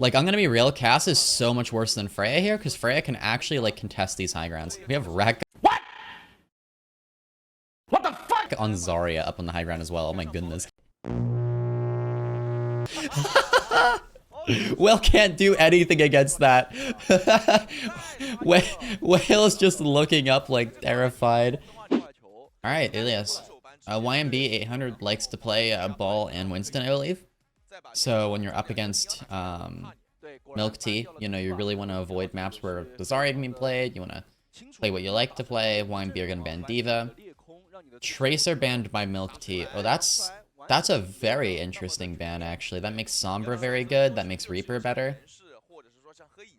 Like, I'm gonna be real, Cass is so much worse than Freya here, because Freya can actually, like, contest these high grounds. We have Wreck. What? What the fuck? On Zarya up on the high ground as well. Oh my goodness. Will can't do anything against that. Whale is just looking up, like, terrified. Alright, Ilias. YNB 800 likes to play Ball and Winston, I believe. So when you're up against Milk Tea, you know, you really want to avoid maps where the Zarya can be played. You want to play what you like to play. YNB are going to ban Diva. Tracer banned by Milk Tea. Oh, that's a very interesting ban, actually. That makes Sombra very good. That makes Reaper better.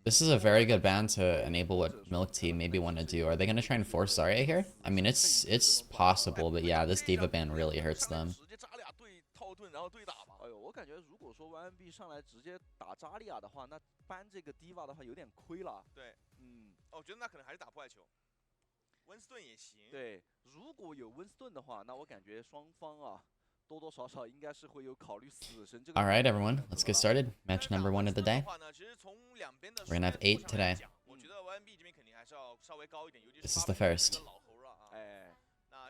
This is a very good ban to enable what Milk Tea maybe want to do. Are they going to try and force Zarya here? I mean, it's possible, but yeah, this Diva ban really hurts them. 我感觉如果说 YNB 上来直接打扎利亚的话，那搬这个 Diva 的话有点亏了。对，我觉得那可能还是打破坏球。温斯顿也行。对，如果有温斯顿的话，那我感觉双方啊多多少少应该是会有考虑死神这个。All right, everyone, let's get started. Match number 1 of the day. We're gonna have 8 today. This is the first.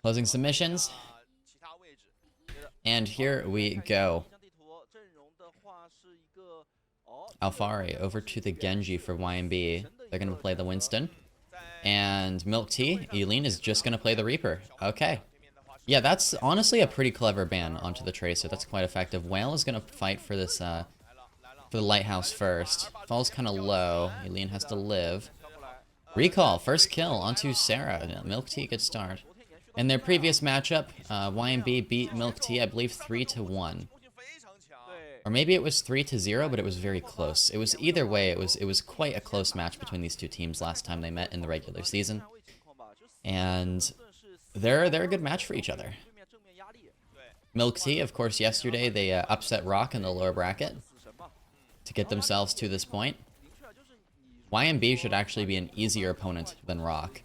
Closing submissions. And here we go. Alphari over to the Genji for YNB. They're going to play the Winston. And Milk Tea, Eileen is just going to play the Reaper. Okay. Yeah, that's honestly a pretty clever ban onto the Tracer. That's quite effective. Whale is going to fight for this, for the Lighthouse first. Falls kind of low. Eileen has to live. Recall, first kill onto Sarah. Milk Tea, good start. In their previous matchup, YNB beat Milk Tea, I believe, 3-1. Or maybe it was 3-0, but it was very close. It was either way, it was quite a close match between these two teams last time they met in the regular season. And they're a good match for each other. Milk Tea, of course, yesterday they upset Rock in the lower bracket to get themselves to this point. YNB should actually be an easier opponent than Rock.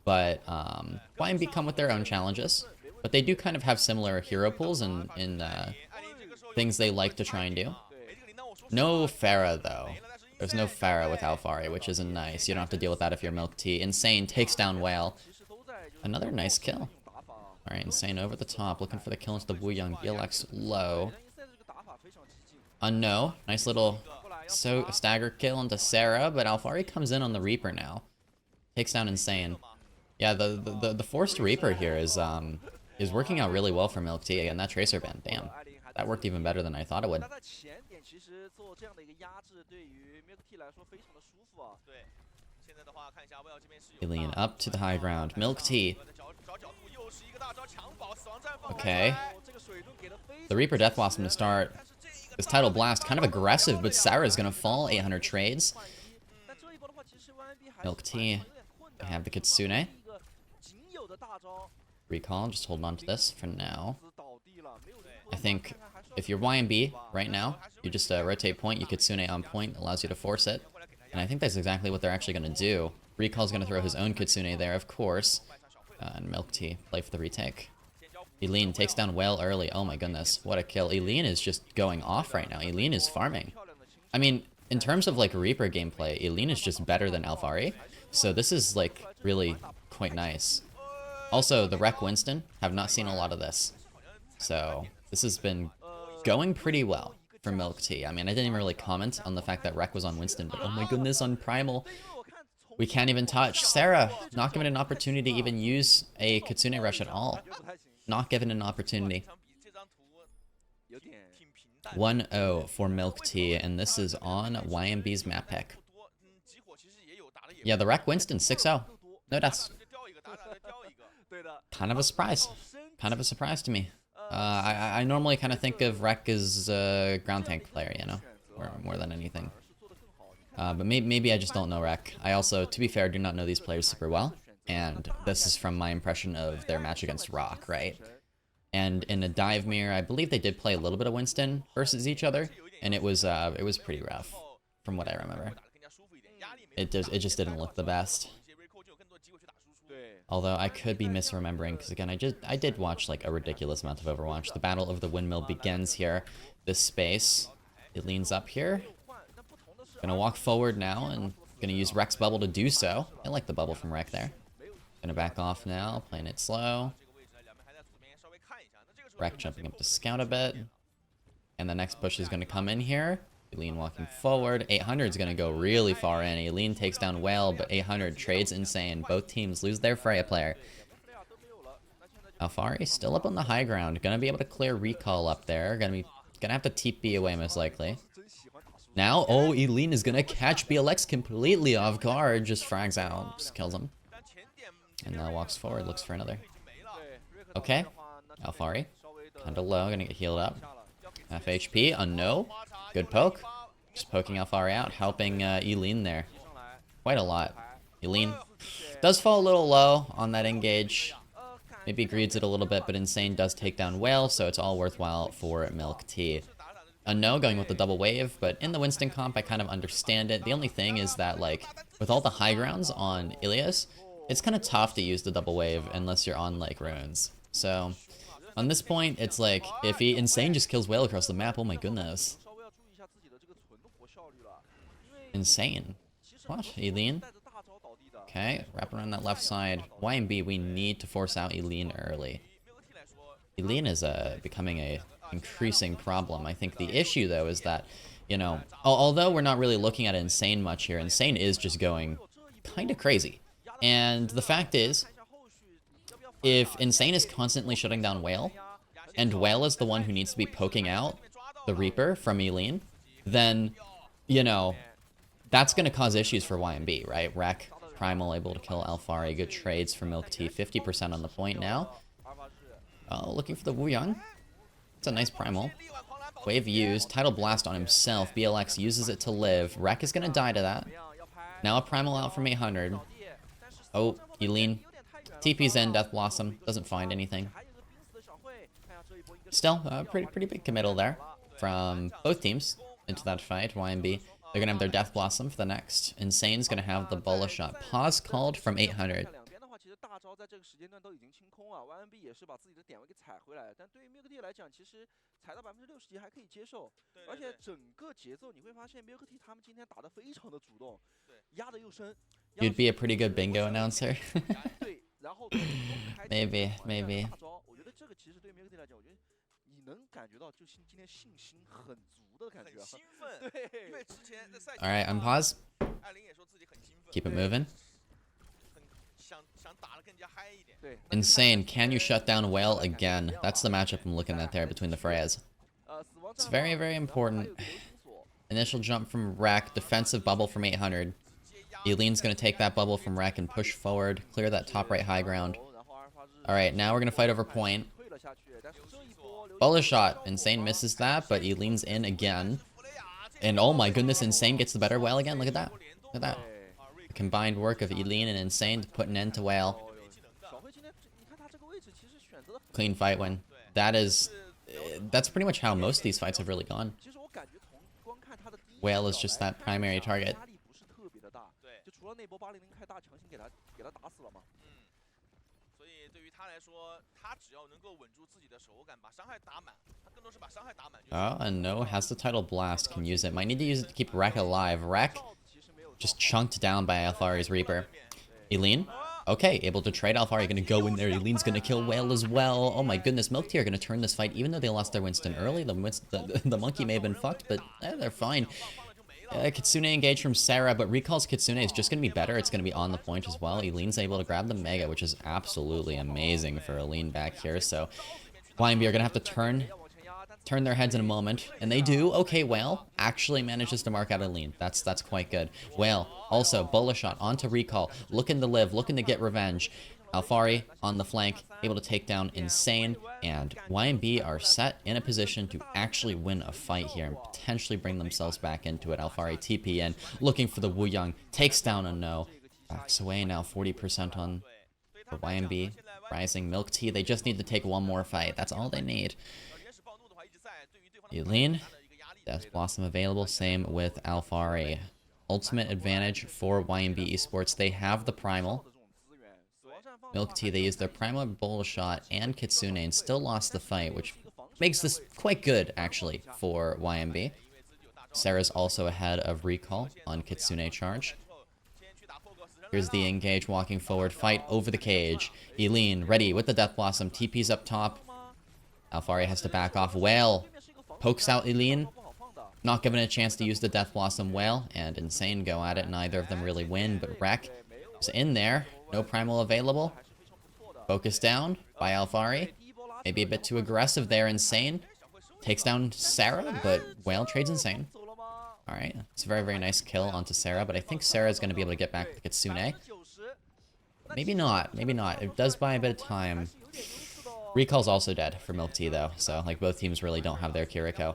But YNB come with their own challenges. But they do kind of have similar hero pools and things they like to try and do. No Pharah, though. There's no Pharah with Alphari, which isn't nice. You don't have to deal with that if you're Milk Tea. Insane takes down Whale. Another nice kill. Alright, Insane over the top, looking for the kill into the Wu Young. BLX low. No. Nice little stagger kill into Sarah, but Alphari comes in on the Reaper now. Takes down Insane. Yeah, the forced Reaper here is working out really well for Milk Tea, and that Tracer ban, damn. That worked even better than I thought it would. Eileen up to the high ground. Milk Tea. Okay. The Reaper Death Blossom to start. This Tidal Blast, kind of aggressive, but Sarah's gonna fall. 800 trades. Milk Tea. They have the Kitsune. Recall, just hold on to this for now. I think if you're YNB right now, you just rotate point, you Kitsune on point, allows you to force it. And I think that's exactly what they're actually going to do. Recall's going to throw his own Kitsune there, of course. And Milk Tea, play for the retake. Eileen takes down Whale early. Oh my goodness, what a kill. Eileen is just going off right now. Eileen is farming. I mean, in terms of like Reaper gameplay, Eileen is just better than Alphari. So this is like really quite nice. Also, the Wreck Winston, have not seen a lot of this. So this has been going pretty well for Milk Tea. I mean, I didn't even really comment on the fact that Wreck was on Winston, but oh my goodness, on Primal, we can't even touch. Sarah, not given an opportunity to even use a Kitsune Rush at all. Not given an opportunity. 1-0 for Milk Tea, and this is on YNB's map pick. Yeah, the Wreck Winston, 6-0. No, that's kind of a surprise. Kind of a surprise to me. I normally kind of think of Wreck as a ground tank player, you know, or more than anything. But maybe I just don't know Wreck. I also, to be fair, do not know these players super well. And this is from my impression of their match against Rock, right? And in a dive mirror, I believe they did play a little bit of Winston versus each other, and it was pretty rough, from what I remember. It just didn't look the best. Although I could be misremembering, because again, I did watch like a ridiculous amount of Overwatch. The Battle of the Windmill begins here. This space, it leans up here. Gonna walk forward now and gonna use Rek's bubble to do so. I like the bubble from Rek there. Gonna back off now, playing it slow. Rek jumping up to scout a bit. And the next push is gonna come in here. Eileen walking forward. 800 is gonna go really far in. Eileen takes down Whale, but 800 trades insane. Both teams lose their Freya player. Alfari still up on the high ground. Gonna be able to clear recall up there. Gonna have to TP away most likely. Now, oh, Eileen is gonna catch BLX completely off guard. Just frags out, just kills him. And now walks forward, looks for another. Okay, Alfari, kinda low, gonna get healed up. Half HP, no. Good poke. Just poking Alfari out, helping Eileen there. Quite a lot. Eileen does fall a little low on that engage. Maybe greeds it a little bit, but Insane does take down Whale, so it's all worthwhile for Milk Tea. No going with the double wave, but in the Winston comp, I kind of understand it. The only thing is that, like, with all the high grounds on Ilias, it's kind of tough to use the double wave unless you're on, like, runes. So, on this point, it's like, if Insane just kills Whale across the map, oh my goodness. Insane. What? Eileen? Okay, wrap around that left side. YNB, we need to force out Eileen early. Eileen is becoming a increasing problem. I think the issue, though, is that, you know, although we're not really looking at Insane much here, Insane is just going kind of crazy. And the fact is, if Insane is constantly shutting down Whale, and Whale is the one who needs to be poking out the Reaper from Eileen, then, you know, that's going to cause issues for YNB, right? Rek, Primal able to kill Alfari. Good trades for Milk Tea. 50% on the point now. Oh, looking for the Wu Yang. It's a nice Primal. Wave used. Tidal Blast on himself. BLX uses it to live. Rek is going to die to that. Now a Primal out from 800. Oh, Eileen. TP's in. Death Blossom. Doesn't find anything. Still, pretty big committal there from both teams into that fight. YNB. They're going to have their Death Blossom for the next. Insane's going to have the Bola shot. Pause called from 800. You'd be a pretty good bingo announcer. Maybe. Alright, unpause. Keep it moving. Insane, can you shut down Whale again? That's the matchup I'm looking at there between the Freyas. It's very, very important. Initial jump from Rek, defensive bubble from 800. Eileen's going to take that bubble from Rek and push forward, clear that top right high ground. Alright, now we're going to fight over point. Bola shot. Insane misses that, but Eileen's in again. And oh my goodness, Insane gets the better Whale again. Look at that. Look at that. The combined work of Eileen and Insane to put an end to Whale. Clean fight win. That's pretty much how most of these fights have really gone. Whale is just that primary target. Oh, and no has the Tidal Blast, can use it. Might need to use it to keep Rek alive. Rek just chunked down by Alfari's Reaper. Eileen? Okay, able to trade. Alfari gonna go in there. Eileen's gonna kill Whale as well. Oh my goodness, Milk Tea are gonna turn this fight, even though they lost their Winston early. The monkey may have been fucked, but they're fine. Kitsune engaged from Sarah, but recalls Kitsune is just going to be better. It's going to be on the point as well. Eileen's able to grab the Mega, which is absolutely amazing for Eileen back here. So YNB are going to have to turn their heads in a moment, and they do. Okay, Whale actually manages to mark out Eileen. That's quite good. Whale also Bola shot onto recall, looking to live, looking to get revenge. Alfari on the flank, able to take down Insane, and YNB are set in a position to actually win a fight here and potentially bring themselves back into it. Alfari TP in, looking for the Wu Yang, takes down a no, backs away now 40% on for YNB, rising Milk Tea. They just need to take one more fight. That's all they need. Eileen, Death Blossom available, same with Alfari. Ultimate advantage for YNB Esports. They have the Primal. Milk Tea, they used their Primal Bola shot and Kitsune and still lost the fight, which makes this quite good, actually, for YNB. Sarah's also ahead of Recall on Kitsune charge. Here's the engage walking forward. Fight over the cage. Eileen ready with the Death Blossom. TP's up top. Alfari has to back off. Whale pokes out Eileen. Not given a chance to use the Death Blossom. Whale and Insane go at it. Neither of them really win, but Wreck is in there. No Primal available. Focus down by Alfari. Maybe a bit too aggressive there. Insane takes down Sarah, but Whale trades Insane. Alright, it's a very, very nice kill onto Sarah, but I think Sarah's going to be able to get back to Kitsune. Maybe not, maybe not. It does buy a bit of time. Recall's also dead for Milk Tea, though, so like both teams really don't have their Kiriko.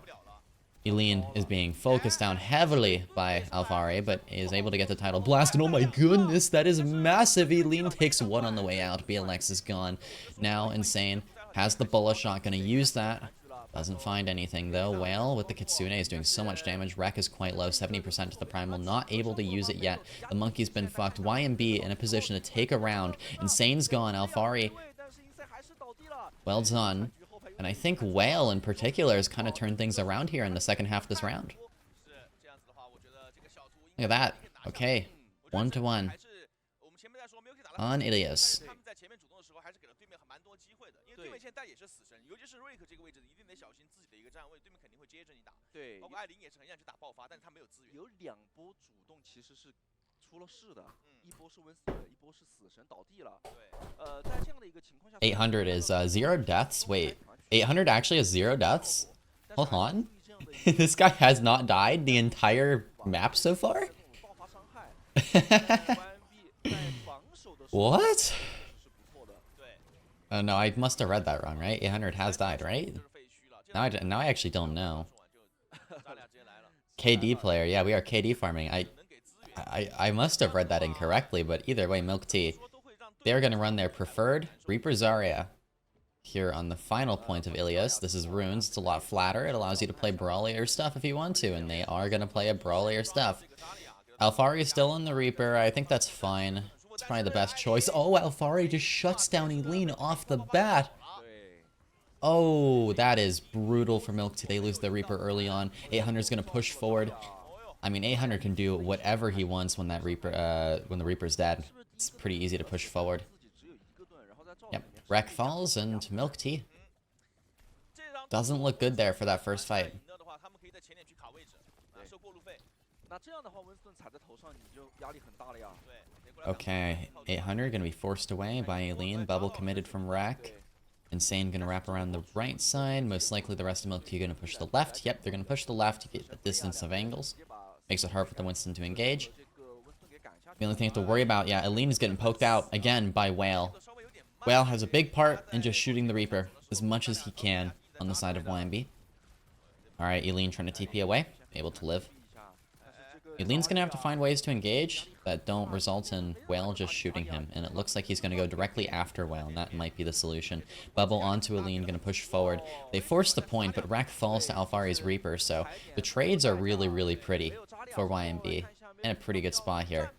Eileen is being focused down heavily by Alfari, but is able to get the title blasted. Oh my goodness, that is massive. Eileen takes one on the way out. BLX is gone. Now Insane has the bullet shot, going to use that. Doesn't find anything though. Whale with the Kitsune is doing so much damage. Wreck is quite low, 70% to the Primal. Not able to use it yet. The Monkey's been fucked. YNB in a position to take a round. Insane's gone. Alfari, well done. And I think Whale in particular has kind of turned things around here in the second half of this round. Look at that. Okay. 1-1. On Ilias. $800 is 0 deaths. Wait, 800 actually has 0 deaths? Hold on. This guy has not died the entire map so far? What? Oh no, I must have read that wrong, right? 800 has died, right? Now I actually don't know. KD player, yeah, we are KD farming. I must have read that incorrectly, but either way, Milk Tea, they're gonna run their preferred Reaper Zarya here on the final point of Ilias. This is runes. It's a lot flatter. It allows you to play brawlier stuff if you want to, and they are gonna play a brawlier stuff. Alfari is still on the Reaper. I think that's fine. It's probably the best choice. Oh, Alfari just shuts down Eileen off the bat. Oh, that is brutal for Milk Tea. They lose the Reaper early on. 800 is gonna push forward. I mean, 800 can do whatever he wants when that Reaper, when the Reaper's dead. It's pretty easy to push forward. Yep, Wreck falls and Milk Tea doesn't look good there for that first fight. Okay, 800 gonna be forced away by Eileen. Bubble committed from Wreck. Insane gonna wrap around the right side. Most likely the rest of Milk Tea gonna push the left. Yep, they're gonna push the left to get the distance of angles. Makes it hard for the Winston to engage. The only thing you have to worry about, yeah, Eileen is getting poked out again by Whale. Whale has a big part in just shooting the Reaper as much as he can on the side of YNB. Alright, Eileen trying to TP away. Able to live. Eileen's gonna have to find ways to engage that don't result in Whale just shooting him. And it looks like he's gonna go directly after Whale, and that might be the solution. Bubble onto Eileen, gonna push forward. They force the point, but Wreck falls to Alfari's Reaper, so the trades are really, really pretty for YNB. In a pretty good spot here.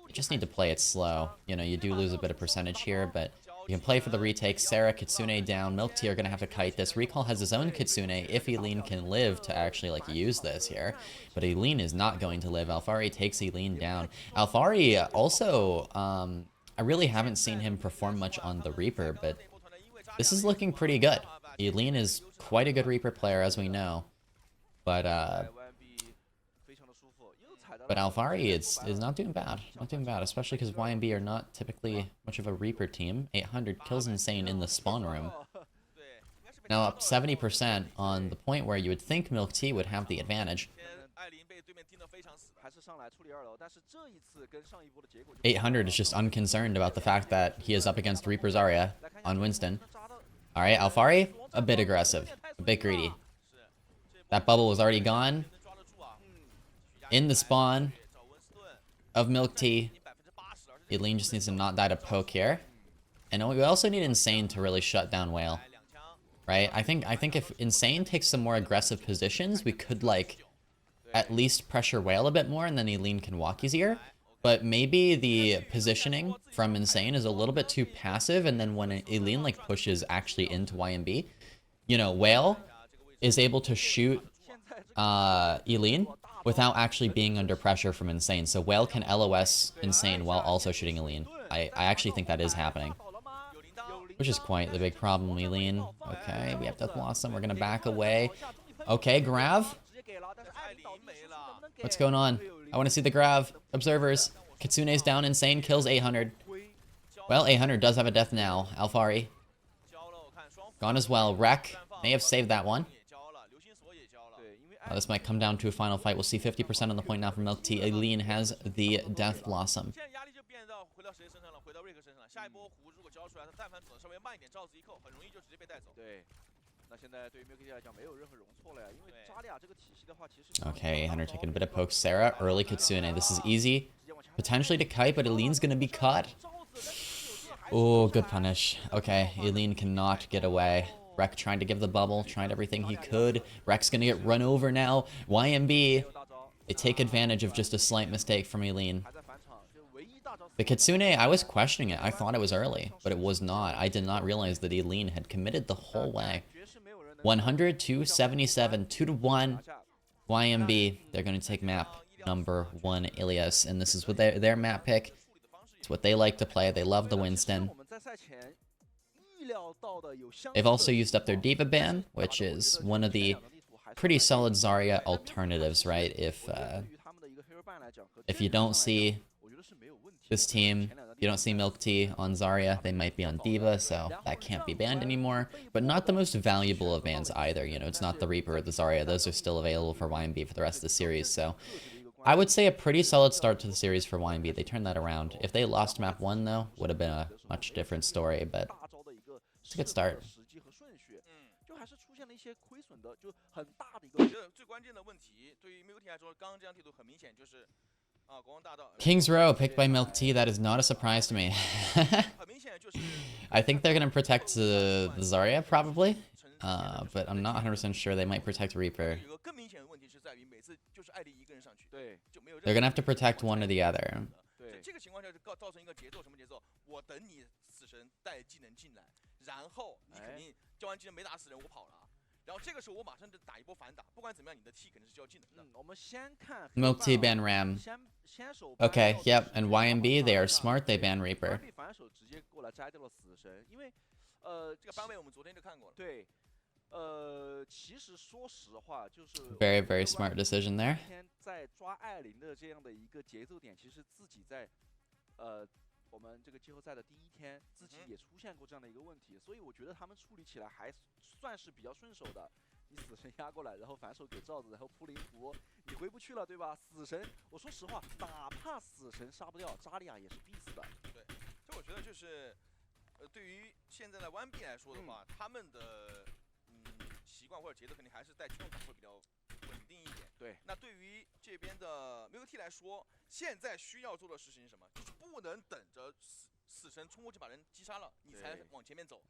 You just need to play it slow. You know, you do lose a bit of percentage here, but you can play for the retake. Sarah, Kitsune down. Milk Tea are going to have to kite this. Recall has his own Kitsune if Eileen can live to actually, like, use this here. But Eileen is not going to live. Alfari takes Eileen down. Alfari also, I really haven't seen him perform much on the Reaper, but this is looking pretty good. Eileen is quite a good Reaper player, as we know. But Alfari is not doing bad. Not doing bad, especially because YNB are not typically much of a Reaper team. 800 kills Insane in the spawn room. Now up 70% on the point where you would think Milk Tea would have the advantage. 800 is just unconcerned about the fact that he is up against Reaper Zarya on Winston. Alright, Alfari, a bit aggressive. A bit greedy. That bubble was already gone. In the spawn of Milk Tea. Eileen just needs to not die to poke here. And we also need Insane to really shut down Whale. Right? I think if Insane takes some more aggressive positions, we could, like, at least pressure Whale a bit more, and then Eileen can walk easier. But maybe the positioning from Insane is a little bit too passive, and then when Eileen, like, pushes actually into YNB, you know, Whale is able to shoot Eileen without actually being under pressure from Insane. So Whale can LOS Insane while also shooting Eileen. I actually think that is happening. Which is quite the big problem, Eileen. Okay, we have Death Blossom. We're going to back away. Okay, Grav. What's going on? I want to see the Grav. Observers. Kitsune's down. Insane kills 800. Well, 800 does have a death now. Alfari. Gone as well. Wreck may have saved that one. This might come down to a final fight. We'll see 50% on the point now from Milk Tea. Eileen has the Death Blossom. Okay, Hunter taking a bit of poke. Sarah, early Kitsune. This is easy. Potentially to kite, but Eileen's gonna be caught. Oh, good punish. Okay, Eileen cannot get away. Rek trying to give the bubble, tried everything he could. Rek's gonna get run over now. YNB, they take advantage of just a slight mistake from Eileen. The Kitsune, I was questioning it. I thought it was early, but it was not. I did not realize that Eileen had committed the whole way. 100 to 77, 2-1. YNB, they're going to take map number 1, Ilias, and this is what their map pick. It's what they like to play. They love the Winston. They've also used up their Diva ban, which is one of the pretty solid Zarya alternatives, right? If you don't see this team, you don't see Milk Tea on Zarya, they might be on Diva, so that can't be banned anymore. But not the most valuable of bans either, you know, it's not the Reaper or the Zarya. Those are still available for YNB for the rest of the series, so I would say a pretty solid start to the series for YNB. They turned that around. If they lost map 1, though, would have been a much different story, but it's a good start. King's Row picked by Milk Tea. That is not a surprise to me. I think they're going to protect the Zarya, probably. But I'm not 100% sure. They might protect Reaper. They're going to have to protect one or the other. Milk Tea ban Ram. Okay, yep, and YNB, they are smart, they ban Reaper. Very, very smart decision there.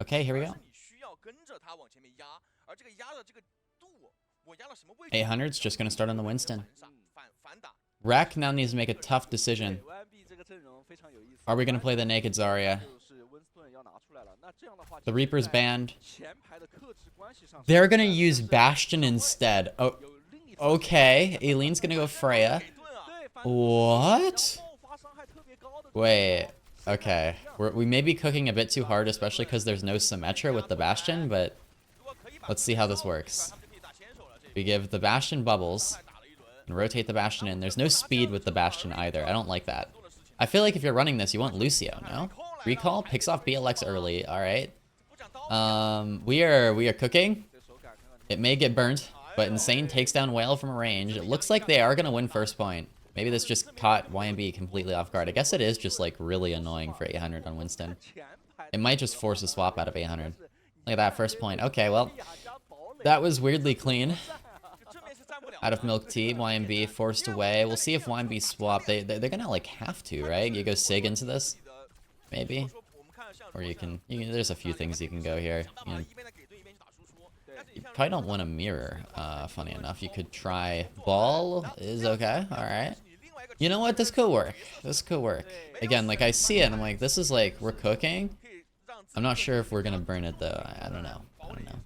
Okay, here we go. 800's just going to start on the Winston. Rek now needs to make a tough decision. Are we going to play the naked Zarya? The Reaper's banned. They're going to use Bastion instead. Oh, okay. Eileen's going to go Freya. What? Wait. Okay. We may be cooking a bit too hard, especially because there's no Symmetra with the Bastion, but let's see how this works. We give the Bastion bubbles and rotate the Bastion in. There's no speed with the Bastion either. I don't like that. I feel like if you're running this, you want Lucio, no? Recall picks off BLX early. All right. We are cooking. It may get burnt, but Insane takes down Whale from range. It looks like they are going to win first point. Maybe this just caught YNB completely off guard. I guess it is just like really annoying for 800 on Winston. It might just force a swap out of 800. Look at that first point. Okay, well, that was weirdly clean. Out of Milk Tea, YNB forced away. We'll see if YNB swap. They're gonna like have to, right? You go Sig into this, maybe, or you can there's a few things you can go here. You probably don't want a mirror. Funny enough, you could try ball. Is okay. All right. You know what? This could work. This could work. Again, like I see it, and I'm like, this is like we're cooking. I'm not sure if we're gonna burn it though. I don't know. I don't know.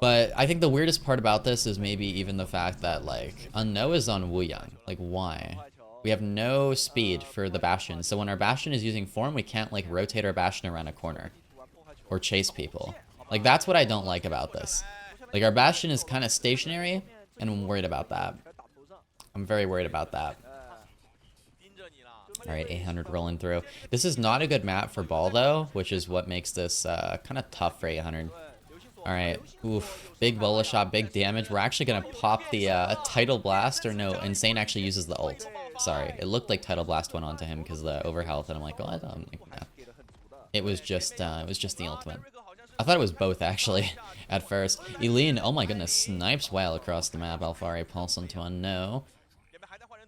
But I think the weirdest part about this is maybe even the fact that, like, Unknown is on Wuyang. Like, why? We have no speed for the Bastion, so when our Bastion is using form, we can't, like, rotate our Bastion around a corner. Or chase people. Like, that's what I don't like about this. Like, our Bastion is kind of stationary, and I'm worried about that. I'm very worried about that. Alright, 800 rolling through. This is not a good map for ball, though, which is what makes this kind of tough for 800. Alright, oof. Big bola shot, big damage. We're actually going to pop the Tidal Blast, or no, Insane actually uses the ult. Sorry, it looked like Tidal Blast went onto him because the overhealth, and I'm like, oh, I don't like that. It was just the ultimate. I thought it was both, actually, at first. Eileen, oh my goodness, snipes well across the map. Alphari pulse onto Unknown.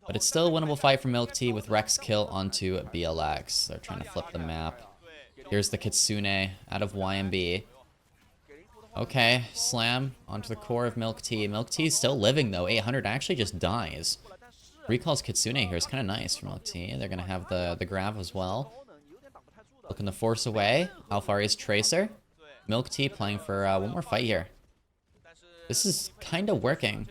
But it's still a winnable fight for Milk Tea with Rex kill onto BLX. They're trying to flip the map. Here's the Kitsune out of YNB. Okay, slam onto the core of Milk Tea. Milk Tea is still living, though. 800 actually just dies. Recalls Kitsune here is kind of nice for Milk Tea. They're going to have the grab as well. Looking to force away. Alphari's Tracer. Milk Tea playing for one more fight here. This is kind of working.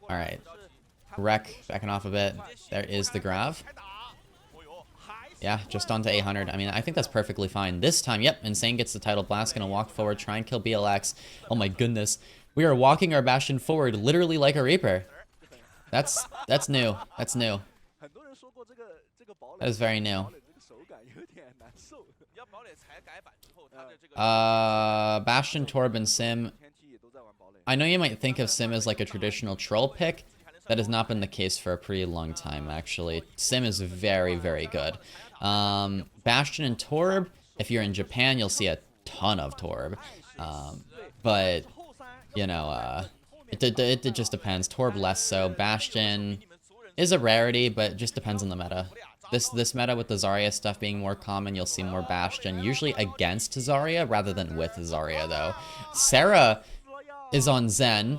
Alright. Wreck backing off a bit. There is the Grav. Yeah, just onto 800. I mean, I think that's perfectly fine. This time, yep, Insane gets the Tidal Blast. Gonna walk forward, try and kill BLX. Oh my goodness. We are walking our Bastion forward literally like a Reaper. That's new. That's new. That is very new. Bastion, Torb, and Sim. I know you might think of Sim as like a traditional troll pick. That has not been the case for a pretty long time, actually. Sim is very, very good. Bastion and Torb, if you're in Japan, you'll see a ton of Torb. But, you know, it just depends. Torb less so. Bastion is a rarity, but it just depends on the meta. This meta with the Zarya stuff being more common, you'll see more Bastion, usually against Zarya rather than with Zarya, though. Sarah is on Zen,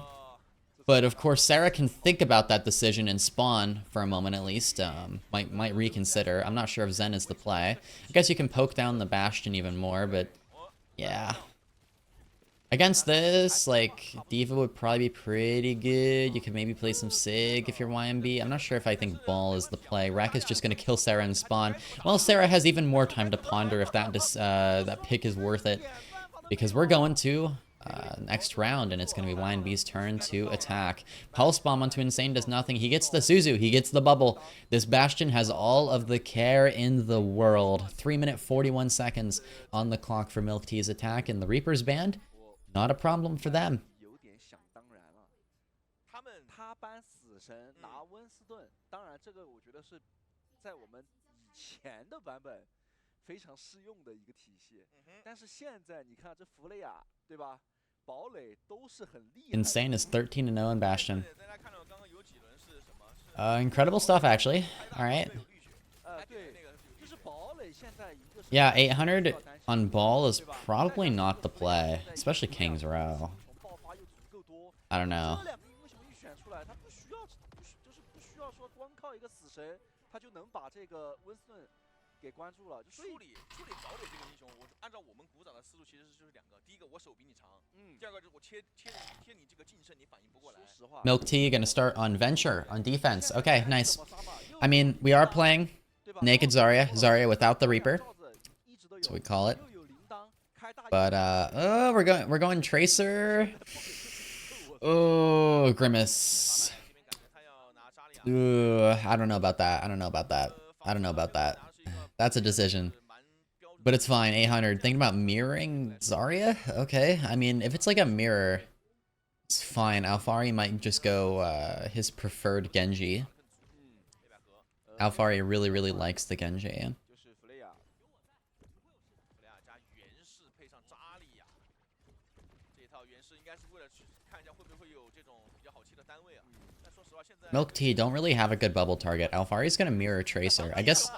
but of course Sarah can think about that decision and spawn for a moment at least. Might reconsider. I'm not sure if Zen is the play. I guess you can poke down the Bastion even more, but yeah. Against this, like, D.Va would probably be pretty good. You could maybe play some Sig if you're YNB. I'm not sure if I think Ball is the play. Rack is just going to kill Sarah and spawn. Well, Sarah has even more time to ponder if that pick is worth it. Because we're going to next round, and it's going to be YNB's turn to attack. Pulse Bomb onto Insane does nothing. He gets the Suzu. He gets the bubble. This Bastion has all of the care in the world. 3 minutes 41 seconds on the clock for Milk Tea's attack, and the Reaper's banned. Not a problem for them. Insane is 13-0 in Bastion. Incredible stuff, actually. Alright. Yeah, 800 on Ball is probably not the play, especially King's Row. I don't know. Milk Tea gonna start on Venture on defense. Okay, nice. I mean, we are playing Naked Zarya without the Reaper. That's what we call it. But oh, we're going Tracer. Oh, Grimace. Ooh, I don't know about that. I don't know about that. I don't know about that. That's a decision. But it's fine. 800. Thinking about mirroring Zarya? Okay. I mean, if it's like a mirror, it's fine. Alphari might just go his preferred Genji. Alphari really, really likes the Genji. Milk Tea don't really have a good bubble target. Alphari's gonna mirror Tracer. I guess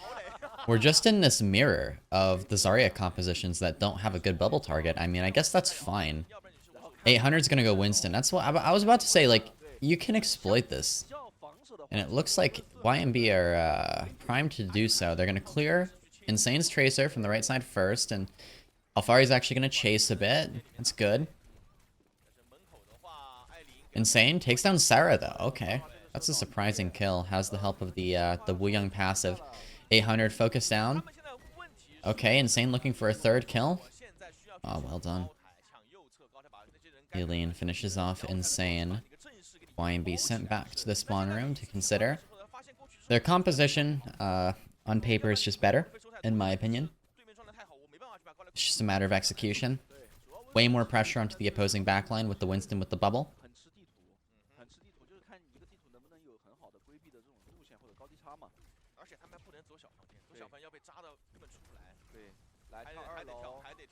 we're just in this mirror of the Zarya compositions that don't have a good bubble target. I mean, I guess that's fine. 800's gonna go Winston. That's what I was about to say. Like, you can exploit this. And it looks like YNB are primed to do so. They're going to clear Insane's Tracer from the right side first, and Alfari's actually going to chase a bit. That's good. Insane takes down Sarah, though. Okay. That's a surprising kill. Has the help of the Wu Young passive. 800 focus down. Okay, Insane looking for a third kill. Oh, well done. Eileen finishes off Insane. YNB sent back to the spawn room to consider. Their composition on paper is just better, in my opinion. It's just a matter of execution. Way more pressure onto the opposing backline with the Winston with the bubble.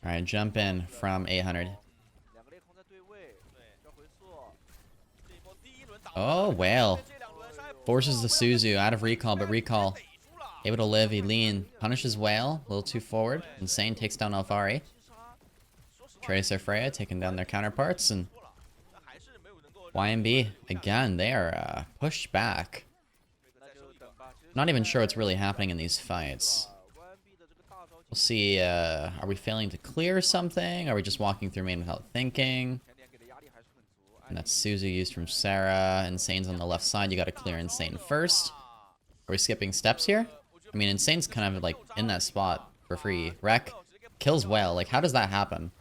Alright, jump in from 800. Oh, Whale. Forces the Suzu out of recall, but recall able to live. Eileen punishes Whale. A little too forward. Insane takes down Alfari. Tracer Freya taking down their counterparts. And YNB, again, they are pushed back. Not even sure what's really happening in these fights. We'll see, are we failing to clear something? Are we just walking through main without thinking? And that's Suzu used from Sarah. Insane's on the left side. You gotta clear Insane first. Are we skipping steps here? I mean, Insane's kind of like in that spot for free. Wreck kills Whale. Like, how does that happen?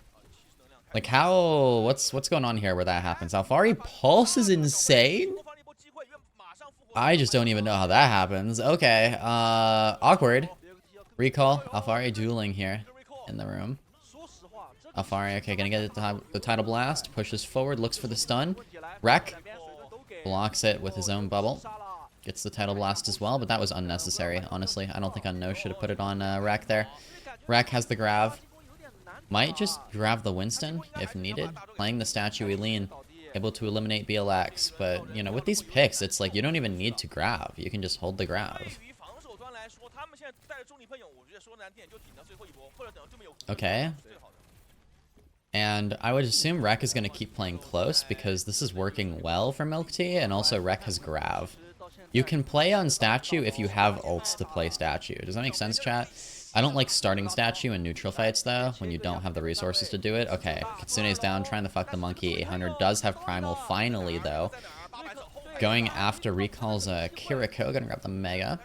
Like, how... What's going on here where that happens? Alfari pulses Insane? I just don't even know how that happens. Okay, awkward. Recall, Alfari dueling here in the room. Alfari, okay, gonna get the title blast. Pushes forward, looks for the stun. Wreck blocks it with his own bubble. Gets the title blast as well, but that was unnecessary, honestly. I don't think Unknown should have put it on Wreck there. Wreck has the grav. Might just grab the Winston if needed. Playing the statue Eileen. Able to eliminate BLX, but, you know, with these picks, it's like you don't even need to grab. You can just hold the grab. Okay. And I would assume Wreck is going to keep playing close because this is working well for Milk Tea, and also Wreck has grav. You can play on statue if you have ults to play statue. Does that make sense, chat? I don't like starting statue in neutral fights, though, when you don't have the resources to do it. Okay, Kitsune's down, trying to fuck the monkey. 800 does have Primal, finally, though. Going after recalls Kiriko, gonna grab the Mega.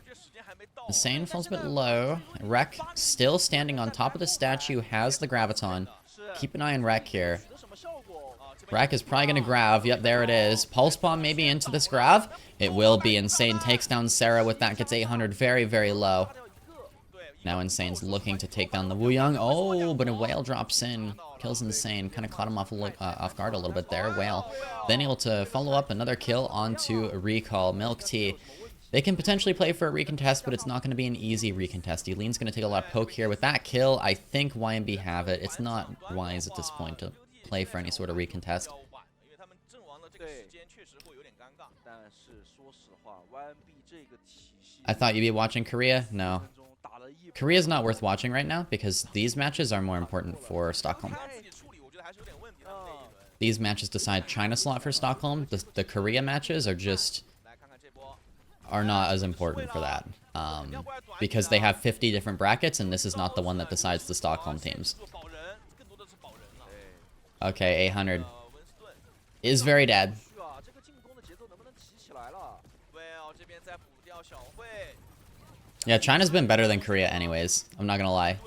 Insane falls a bit low. Wreck, still standing on top of the statue, has the Graviton. Keep an eye on Wreck here. Wreck is probably gonna grav. Yep, there it is. Pulse Bomb maybe into this grav. It will be. Insane takes down Sarah with that, gets 800 very, very low. Now Insane's looking to take down the Wu Young. Oh, but a Whale drops in. Kills Insane. Kind of caught him off guard a little bit there. Whale. Then able to follow up another kill onto a recall. Milk Tea. They can potentially play for a recontest, but it's not going to be an easy recontest. Eileen's going to take a lot of poke here. With that kill, I think YNB have it. It's not wise at this point to play for any sort of recontest. I thought you'd be watching Korea? No. Korea's not worth watching right now because these matches are more important for Stockholm. These matches decide China slot for Stockholm. The Korea matches are not as important for that. Because they have 50 different brackets and this is not the one that decides the Stockholm teams. Okay, 800 is very dead. Yeah, China's been better than Korea anyways. I'm not gonna lie.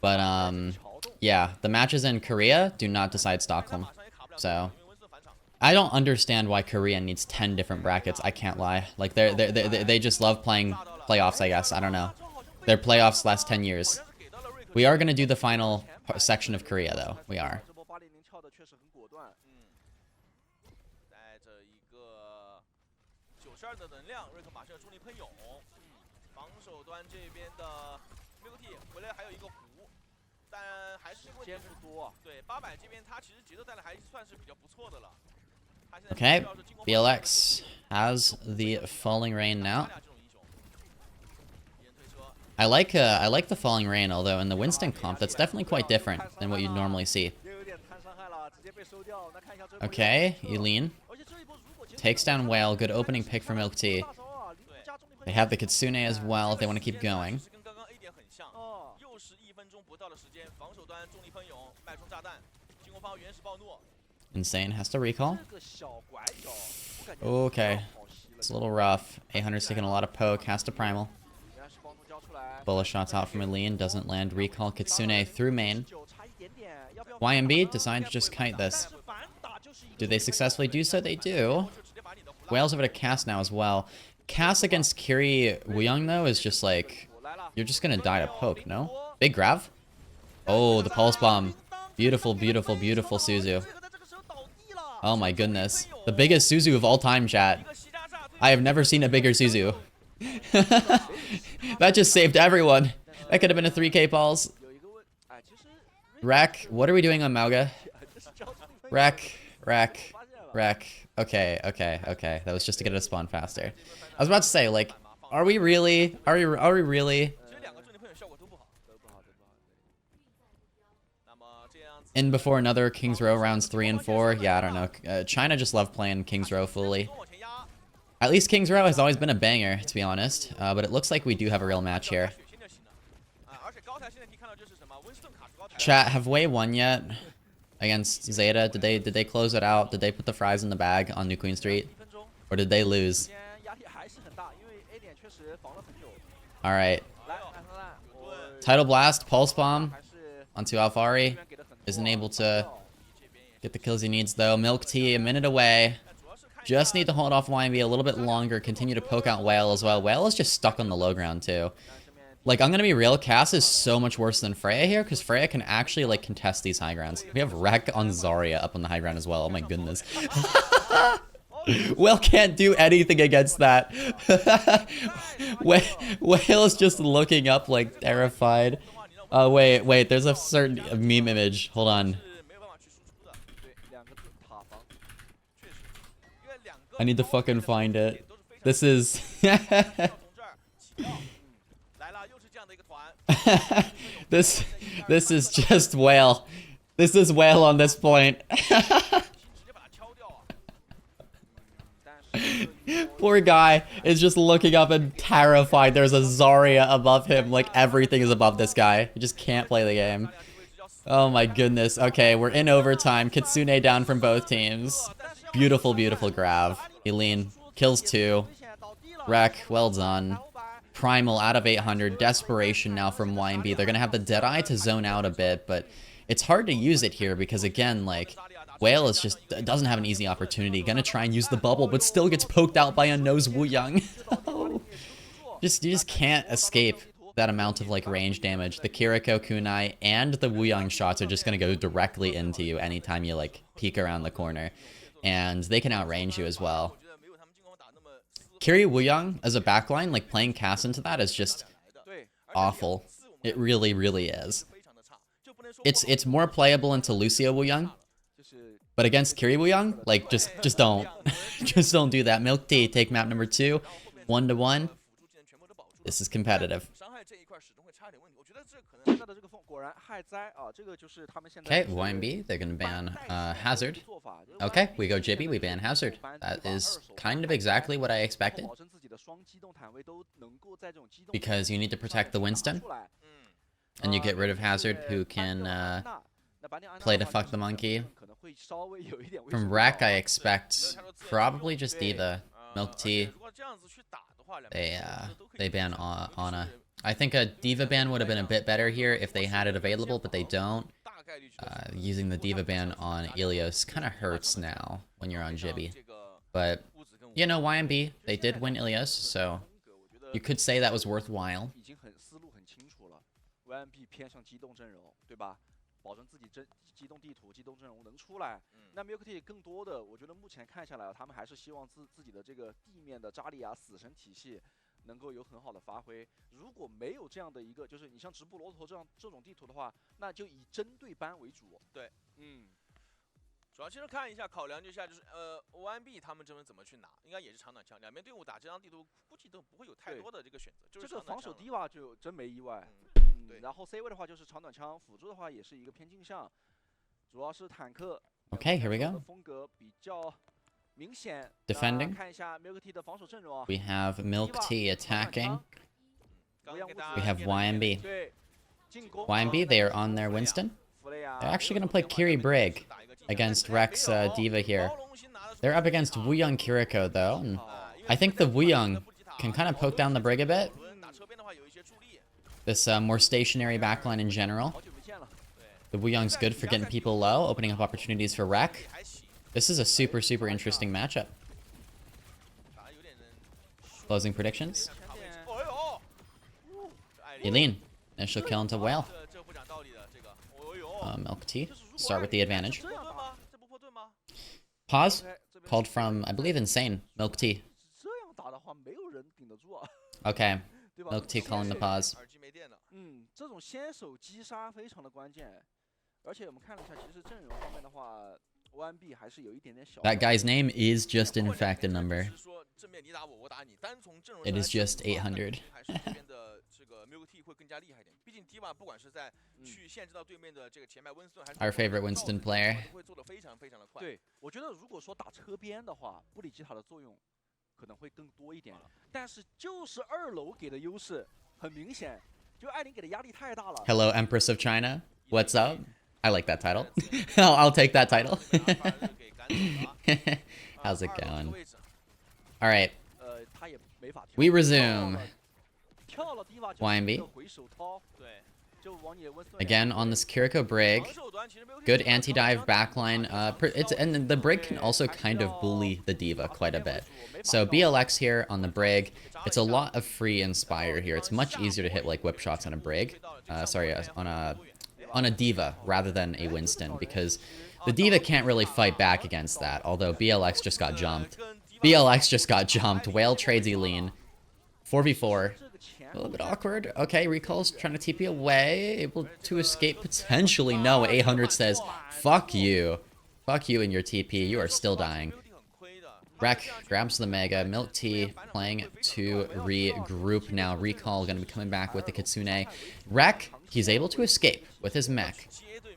But, yeah, the matches in Korea do not decide Stockholm. So, I don't understand why Korea needs 10 different brackets. I can't lie. Like, they just love playing playoffs, I guess. I don't know. Their playoffs last 10 years. We are gonna do the final section of Korea, though. We are. Okay, BLX has the Falling Rain now. I like the Falling Rain, although in the Winston comp, that's definitely quite different than what you'd normally see. Okay, Eileen takes down Whale. Good opening pick for Milk Tea. They have the Kitsune as well if they want to keep going. Insane has to recall. Okay. It's a little rough. 800's taking a lot of poke. Has to primal. Bullet shots out from Eileen. Doesn't land. Recall Kitsune through main. YNB decide to just kite this. Do they successfully do so? They do. Whale's over to Cass now as well. Cass against Kiri Wuyang though is just like, you're just gonna die to poke, no? Big grab. Oh, the pulse bomb. Beautiful, beautiful, beautiful Suzu. Oh my goodness. The biggest Suzu of all time, chat. I have never seen a bigger Suzu. That just saved everyone. That could have been a 3k balls. Wreck. What are we doing on Mauga? Wreck. Okay. That was just to get it to spawn faster. I was about to say, like, are we really? Are we really? In before another King's Row rounds 3 and 4? Yeah, I don't know. China just love playing King's Row fully. At least King's Row has always been a banger, to be honest. But it looks like we do have a real match here. Chat, have Wei won yet against Zeta? Did they close it out? Did they put the fries in the bag on New Queen Street? Or did they lose? Alright. Tidal Blast, Pulse Bomb onto Alfari. Isn't able to get the kills he needs though. Milk Tea, a minute away. Just need to hold off YNB a little bit longer. Continue to poke out Whale as well. Whale is just stuck on the low ground too. Like, I'm gonna be real, Cass is so much worse than Freya here, because Freya can actually, like, contest these high grounds. We have Wreck on Zarya up on the high ground as well. Oh my goodness. Whale can't do anything against that. Whale is just looking up, like, terrified. Wait, there's a certain meme image. Hold on. I need to fucking find it. This is... This is just Whale. This is Whale on this point. Poor guy is just looking up and terrified. There's a Zarya above him. Like, everything is above this guy. He just can't play the game. Oh my goodness. Okay, we're in overtime. Kitsune down from both teams. Beautiful, beautiful grab. Eileen kills 2. Wreck, well done. Primal out of 800. Desperation now from YNB. They're going to have the Deadeye to zone out a bit, but it's hard to use it here because, again, like, Whale is just doesn't have an easy opportunity. Gonna try and use the bubble, but still gets poked out by a nose Wuyang. You just can't escape that amount of, like, range damage. The Kiriko kunai and the Wuyang shots are just gonna go directly into you anytime you, like, peek around the corner. And they can outrange you as well. Kiri Wuyang as a backline, like, playing Cass into that is just awful. It really, really is. It's more playable into Lucio Wuyang. But against Kiri Wuyang, like, just don't. Just don't do that. Milk Tea, take map number 2. 1-1. This is competitive. Okay, YNB, they're gonna ban Hazard. Okay, we go Jibby, we ban Hazard. That is kind of exactly what I expected. Because you need to protect the Winston. And you get rid of Hazard, who can play to fuck the monkey. From Wreck, I expect probably just D.Va. Milk Tea. They ban Ana. I think a D.Va ban would have been a bit better here if they had it available, but they don't. Using the D.Va ban on Ilios kind of hurts now when you're on Jibby. But, you know, YNB, they did win Ilios, so you could say that was worthwhile. 保证自己机动地图、机动阵容能出来。那 Milk Tea 更多的，我觉得目前看下来，他们还是希望自己的这个地面的扎利亚死神体系能够有很好的发挥。如果没有这样的一个，就是你像直布罗陀这种地图的话，那就以针对班为主。对，主要其实看一下考量一下，就是YNB 他们这边怎么去拿，应该也是长短枪。两边队伍打这张地图，估计都不会有太多的这个选择。就是这个防守低洼就真没意外。然后 C 位的话就是长短枪，辅助的话也是一个偏镜像，主要是坦克 Okay, here we go. Defending. We have Milk Tea attacking. We have YNB. YNB, they are on their Winston. They're actually going to play Kiri Brig against Rex Diva here. They're up against Wooyoung Kiriko, though. And I think the Wooyoung can kind of poke down the Brig a bit. This more stationary backline in general. The Wooyoung's good for getting people low, opening up opportunities for Rek. This is a super, super interesting matchup. Closing predictions. Eileen, initial kill into Whale. Milk Tea, start with the advantage. Pause, called from, I believe, Insane. Milk Tea. Okay, Milk Tea calling the pause. That guy's name is just in fact a number. It is just 800. Our favorite Winston player. Hello, Empress of China. What's up? I like that title. I'll take that title. How's it going? All right. We resume. YNB. Again on this Kiriko Brig. Good anti-dive backline. And the Brig can also kind of bully the Diva quite a bit. So BLX here on the Brig. It's a lot of free Inspire here. It's much easier to hit like whip shots on a Brig. On a Diva rather than a Winston, because the Diva can't really fight back against that, although BLX just got jumped. BLX just got jumped. Whale trades Eileen. 4v4. A little bit awkward. Okay, Recall's trying to TP away. Able to escape potentially. No, 800 says, fuck you. Fuck you and your TP. You are still dying. Rek grabs the Mega. Milk Tea playing to regroup now. Recall going to be coming back with the Kitsune. Rek, he's able to escape with his mech.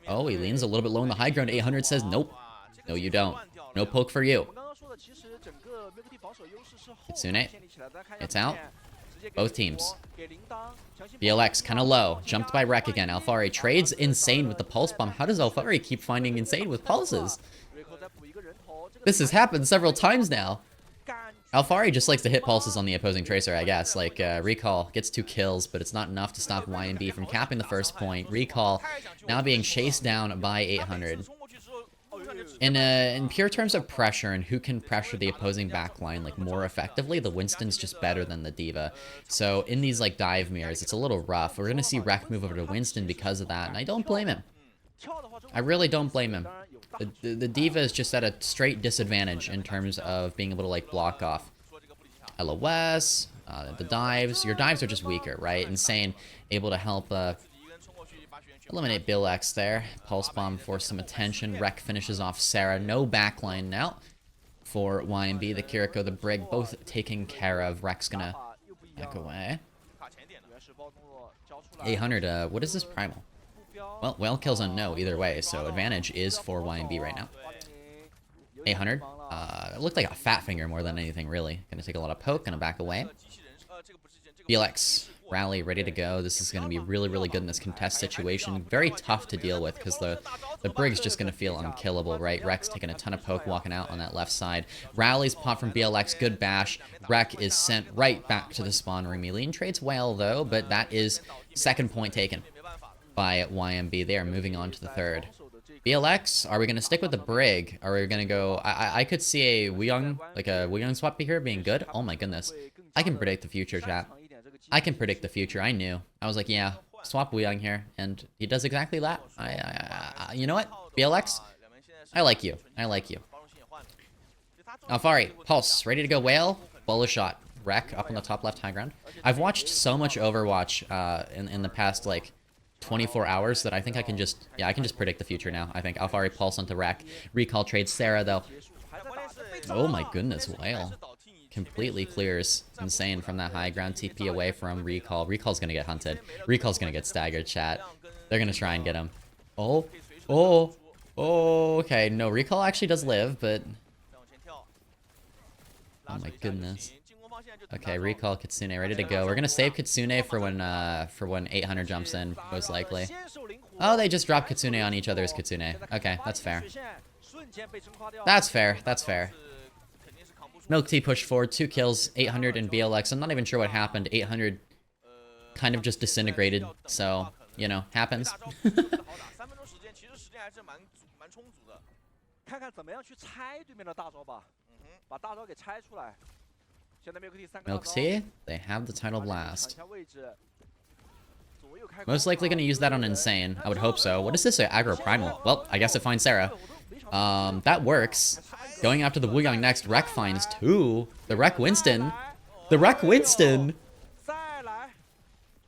Oh, he leans a little bit low in the high ground. 800 says, nope. No, you don't. No poke for you. Kitsune, it's out. Both teams. BLX kind of low. Jumped by Rek again. Alfari trades Insane with the Pulse Bomb. How does Alfari keep finding Insane with pulses? This has happened several times now. Alfari just likes to hit pulses on the opposing Tracer, I guess. Like, Recall gets 2 kills, but it's not enough to stop YNB from capping the first point. Recall now being chased down by 800. In pure terms of pressure and who can pressure the opposing backline like more effectively, the Winston's just better than the Diva. So in these like dive mirrors, it's a little rough. We're gonna see Rek move over to Winston because of that, and I don't blame him. I really don't blame him. The Diva is just at a straight disadvantage in terms of being able to like block off LOS, the dives. Your dives are just weaker, right? Insane, able to help eliminate Bill X there. Pulse Bomb for some attention. Rek finishes off Sarah. No backline now for YNB. The Kiriko, the Brig, both taken care of. Rek's gonna back away. 800, what is this primal? Well, Whale kills on no either way, so advantage is for YNB right now. 800, it looked like a fat finger more than anything, really. Gonna take a lot of poke, gonna back away. BLX. Rally ready to go. This is going to be really, really good in this contest situation. Very tough to deal with because the Brig's just going to feel unkillable, right? Rek's taking a ton of poke walking out on that left side. Rally's pop from BLX. Good bash. Rek is sent right back to the spawn room. Eileen trades Whale, though, but that is second point taken by YNB. They are moving on to the third. BLX, are we going to stick with the Brig? Are we going to go... I could see a Wooyoung, like a Wooyoung swap here being good. Oh my goodness. I can predict the future, chat. I can predict the future. I knew. I was like, yeah, swap Wooyoung here, and he does exactly that. You know what? BLX, I like you. I like you. Alfari, Pulse, ready to go Whale. Bullish shot. Rek up on the top left high ground. I've watched so much Overwatch in the past, like, 24 hours that I think I can just, yeah, I can just predict the future now. I think Alfari Pulse onto Rek. Recall trades Sarah, though. Oh my goodness, Whale. Completely clears Insane from that high ground. TP away from Recall. Recall's gonna get hunted. Recall's gonna get staggered, chat. They're gonna try and get him. Oh, Okay, no, recall actually does live, but... Oh my goodness. Okay, recall Kitsune, ready to go. We're gonna save Kitsune for when 800 jumps in, most likely. Oh, they just dropped Kitsune on each other's Kitsune. Okay, that's fair. That's fair, that's fair. Milk Tea pushed forward, 2 kills, 800 in BLX. I'm not even sure what happened. 800 kind of just disintegrated, so, you know, happens. Milk Tea, they have the title blast. Most likely gonna use that on Insane. I would hope so. What is this, aggro primal? Well, I guess it finds Sarah. That works. Going after the Wuyang next, Rek finds 2. The Rek Winston. The Rek Winston!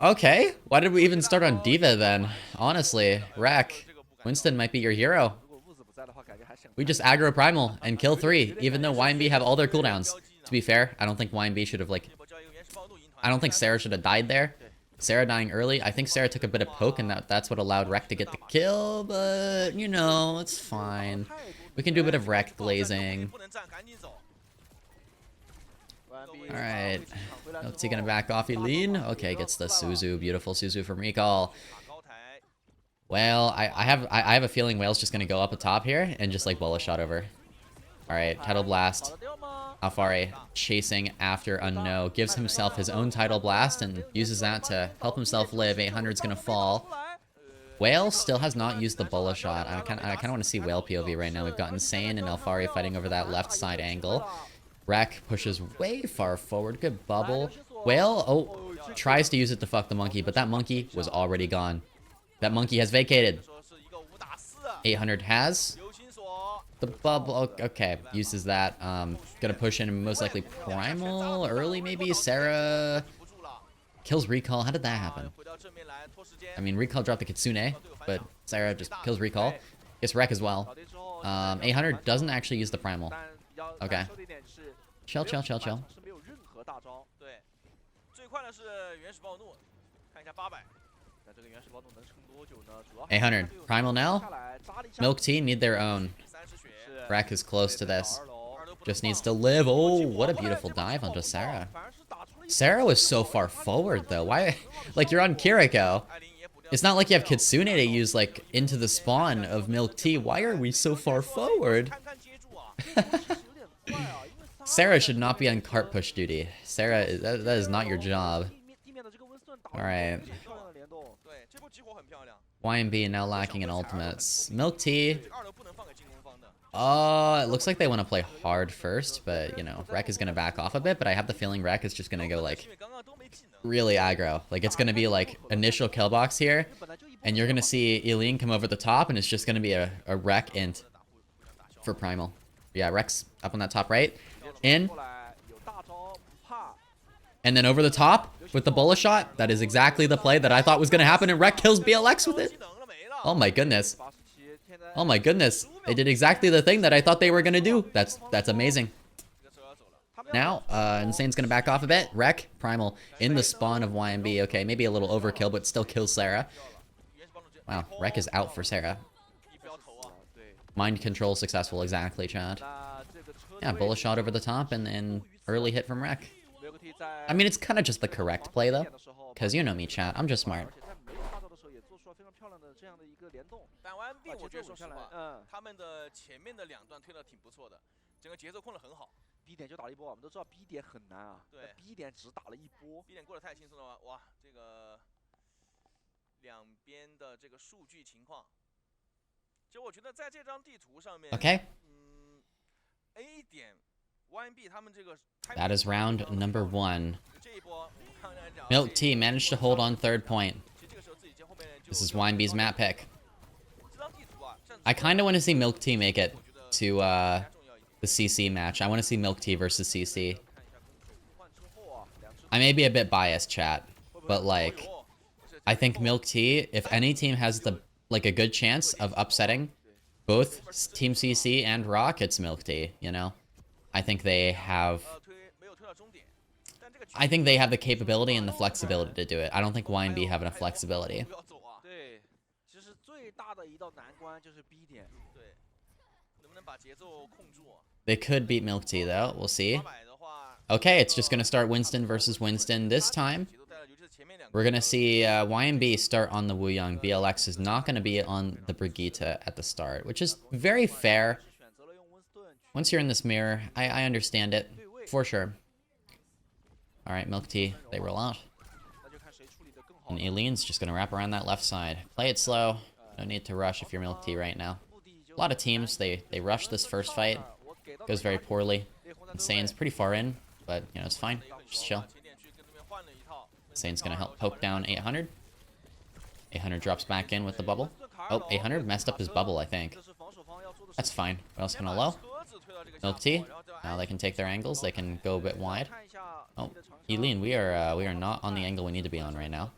Okay, why did we even start on Diva then? Honestly, Rek, Winston might be your hero. We just aggro primal and kill 3, even though YNB have all their cooldowns. To be fair, I don't think YNB should have, like... I don't think Sarah should have died there. Sarah dying early. I think Sarah took a bit of poke and that's what allowed Rek to get the kill, but, you know, it's fine. We can do a bit of Rek glazing. Alright. What's he gonna back off? Eileen? Okay, gets the Suzu. Beautiful Suzu from Recall. Well, I have a feeling Whale's just gonna go up the top here and just like bullet shot over. Alright, Tidal Blast. Alfari chasing after Unknown. Gives himself his own Tidal Blast and uses that to help himself live. 800's gonna fall. Whale still has not used the bullet shot. I kind of want to see Whale POV right now. We've got Insane and Alfari fighting over that left side angle. Rek pushes way far forward. Good bubble. Whale, tries to use it to fuck the monkey, but that monkey was already gone. That monkey has vacated. 800 has the bubble. Okay, uses that. Gonna push in most likely Primal early, maybe. Sarah kills Recall. How did that happen? I mean, Recall dropped the Kitsune, but Sarah just kills Recall. Gets Rek as well. 800 doesn't actually use the Primal. Okay. Chill, chill, chill, chill. 800. Primal now? Milk Tea need their own. Rek is close to this. Just needs to live. Oh, what a beautiful dive onto Sarah. Sarah was so far forward, though. Why? Like, you're on Kiriko. It's not like you have Kitsune to use, like, into the spawn of Milk Tea. Why are we so far forward? Sarah should not be on cart push duty. Sarah, that is not your job. Alright. YNB now lacking in ultimates. Milk Tea. It looks like they want to play hard first, but, you know, Rek is going to back off a bit, but I have the feeling Rek is just going to go, like, really aggro. Like, it's going to be, like, initial kill box here, and you're going to see Eileen come over the top, and it's just going to be a Rek int for Primal. Yeah, Rek's up on that top right. In. And then over the top with the bullet shot. That is exactly the play that I thought was going to happen, and Rek kills BLX with it. Oh my goodness. Oh my goodness. They did exactly the thing that I thought they were going to do. That's amazing. Now, Insane's going to back off a bit. Rek, Primal, in the spawn of YNB. Okay, maybe a little overkill, but still kills Sarah. Wow, Rek is out for Sarah. Mind control successful, exactly, Chad. Yeah, bullet shot over the top and then early hit from Rek. I mean, it's kind of just the correct play, though. Because you know me, chat. I'm just smart. B 点就打了一波，我们都知道 B 点很难啊。对 ，B 点只打了一波。B 点过得太轻松了，哇，这个两边的这个数据情况，就我觉得在这张地图上面 ，Okay. A 点 YNB 他们这个 That is round number 1. Milk Tea managed to hold on 3rd point. This is YNB's map pick. I kind of want to see Milk Tea make it to the CC match. I want to see Milk Tea versus CC. I may be a bit biased, chat, but like, I think Milk Tea, if any team has a good chance of upsetting both Team CC and Rock, it's Milk Tea, you know? I think they have the capability and the flexibility to do it. I don't think YNB have enough flexibility. They could beat Milk Tea, though. We'll see. Okay, it's just going to start Winston versus Winston this time. We're going to see YNB start on the Wuyang. BLX is not going to be on the Brigitte at the start, which is very fair. Once you're in this mirror, I understand it, for sure. Alright, Milk Tea, they roll out. And Eileen's just going to wrap around that left side. Play it slow. No need to rush if you're Milk Tea right now. A lot of teams, they rush this first fight. Goes very poorly. Insane's pretty far in, but, you know, it's fine. Just chill. Insane's going to help poke down 800. 800 drops back in with the bubble. Oh, 800 messed up his bubble, I think. That's fine. What else can I low? Milk Tea. Now they can take their angles. They can go a bit wide. Oh, Eileen, we are not on the angle we need to be on right now.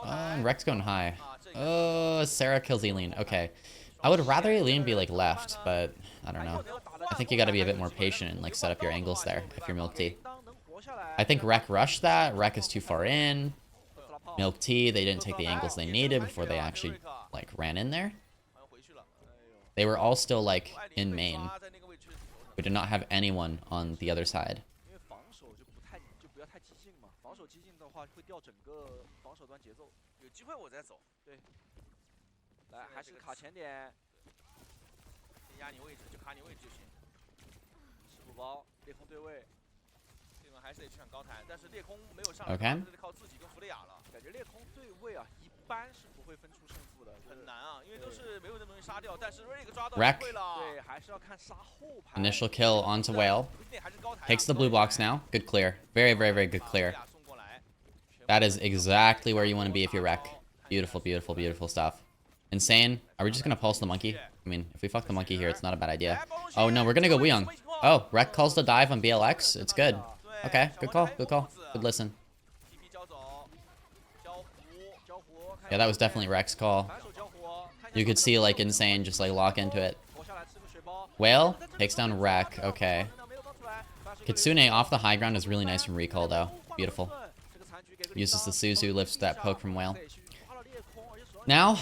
And Rek's going high. Oh, Sarah kills Eileen. Okay. I would rather Eileen be like left, but I don't know. I think you gotta be a bit more patient and like set up your angles there if you're Milk Tea. I think Rek rushed that. Rek is too far in. Milk Tea, they didn't take the angles they needed before they actually like ran in there. They were all still like in main. We did not have anyone on the other side. Okay. Rek. Initial kill onto Whale. Takes the blue box now. Good clear. Very, very, very good clear. That is exactly where you want to be if you're Rek. Beautiful, beautiful, beautiful stuff. Insane. Are we just going to pulse the monkey? I mean, if we fuck the monkey here, it's not a bad idea. Oh, no, we're going to go Wuyang. Oh, Rek calls the dive on BLX. It's good. Okay, good call, good call. Good listen. Yeah, that was definitely Rek's call. You could see, like, Insane just, like, lock into it. Whale takes down Rek. Okay. Kitsune off the high ground is really nice from recall, though. Beautiful. Uses the Suzu, lifts that poke from Whale. Now,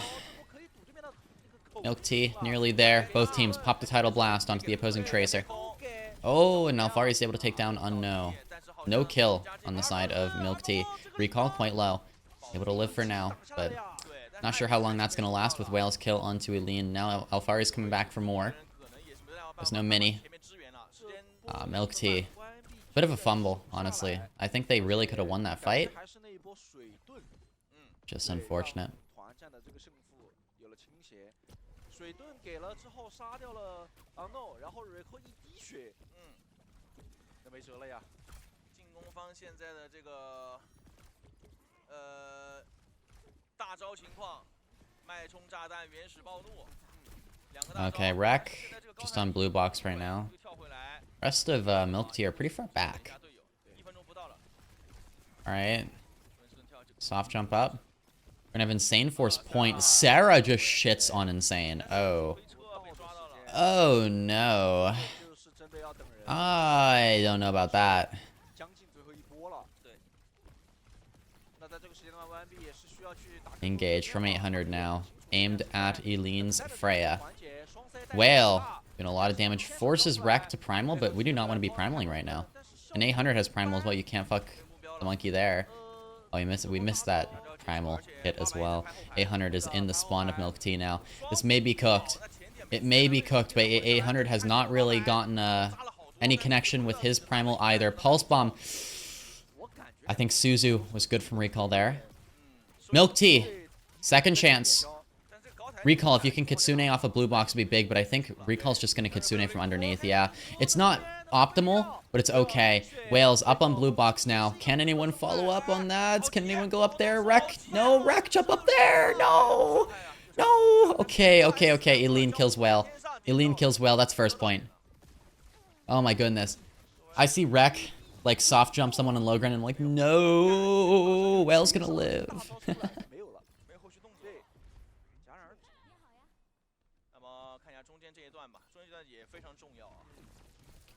Milk Tea, nearly there. Both teams pop the Tidal Blast onto the opposing Tracer. Oh, and Alfari is able to take down Unno. No kill on the side of Milk Tea. Recall quite low. Able to live for now, but not sure how long that's going to last with Whale's kill onto Eileen. Now Alfari is coming back for more. There's no mini. Milk Tea. Bit of a fumble, honestly. I think they really could have won that fight. Just unfortunate. Okay, Rek just on blue box right now. Rest of Milk Tea are pretty far back. Alright. Soft jump up. We're gonna have Insane force point. Sarah just shits on Insane. Oh. Oh no. I don't know about that. Engage from 800 now. Aimed at Eileen's Freya. Whale. Doing a lot of damage. Forces Rek to primal, but we do not want to be primaling right now. And 800 has primal as well. You can't fuck the monkey there. Oh, we missed that primal hit as well. 800 is in the spawn of Milk Tea now. This may be cooked. It may be cooked, but 800 has not really gotten any connection with his primal either. Pulse Bomb. I think Suzu was good from recall there. Milk Tea. Second chance. Recall, if you can Kitsune off a blue box, would be big, but I think Recall's just going to Kitsune from underneath, yeah. It's not optimal, but it's okay. Whale's up on blue box now. Can anyone follow up on that? Can anyone go up there? Rek? No, Rek, jump up there! No! No! Okay, okay, okay. Eileen kills Whale. Eileen kills Whale, that's first point. Oh my goodness. I see Rek, like, soft jump someone on low ground, and I'm like, no! Whale's gonna live.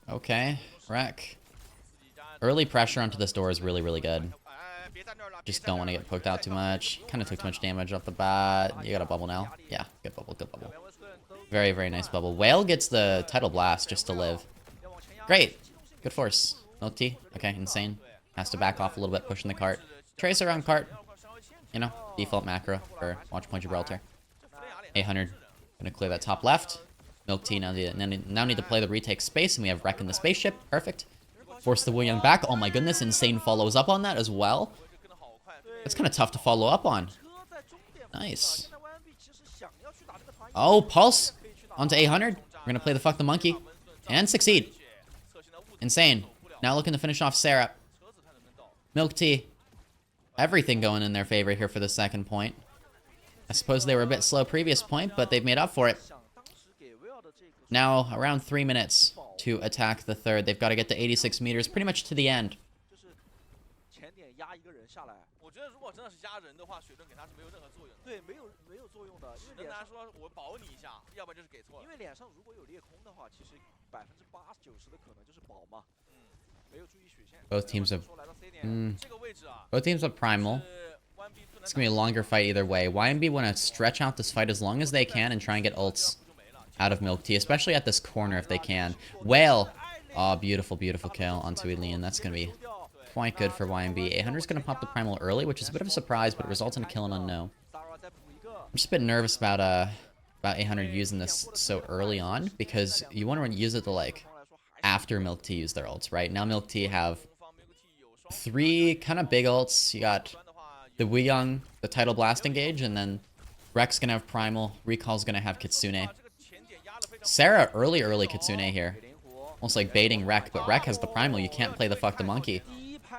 Okay, Rek. Early pressure onto this door is really, really good. Just don't want to get poked out too much. Kind of took too much damage off the bat. You got a bubble now. Yeah, good bubble, good bubble. Very, very nice bubble. Whale gets the title blast just to live. Great. Good force. Milk Tea. Okay, insane. Has to back off a little bit, pushing the cart. Tracer on cart. You know, default macro for Watch Point Gibraltar. 800. Gonna clear that top left. Milk Tea now need to play the retake space, and we have Wreck in the spaceship. Perfect. Force the Wu Young back. Oh my goodness, insane follows up on that as well. That's kind of tough to follow up on. Nice. Oh, Pulse onto 800. We're gonna play the Fuck the Monkey and succeed. Insane. Now looking to finish off Sarah. Milk Tea. Everything going in their favor here for the second point. I suppose they were a bit slow previous point, but they've made up for it. Now, around 3 minutes to attack the third. They've got to get to 86 meters, pretty much to the end. Both teams have Primal. It's going to be a longer fight either way. YNB want to stretch out this fight as long as they can and try and get ults out of Milk Tea, especially at this corner if they can. Whale! Oh, beautiful, beautiful kill onto Eileen. That's going to be quite good for YNB. 800's going to pop the Primal early, which is a bit of a surprise, but it results in a kill and unknown. I'm just a bit nervous about 800 using this so early on, because you want to use it to, like, after Milk Tea use their ults, right? Now Milk Tea have 3 kind of big ults. You got the Wu Young, the Title Blast engage, and then Rek's gonna have Primal, Recall's gonna have Kitsune. Sarah, early Kitsune here. Almost like baiting Rek, but Rek has the Primal. You can't play the Fuck the Monkey.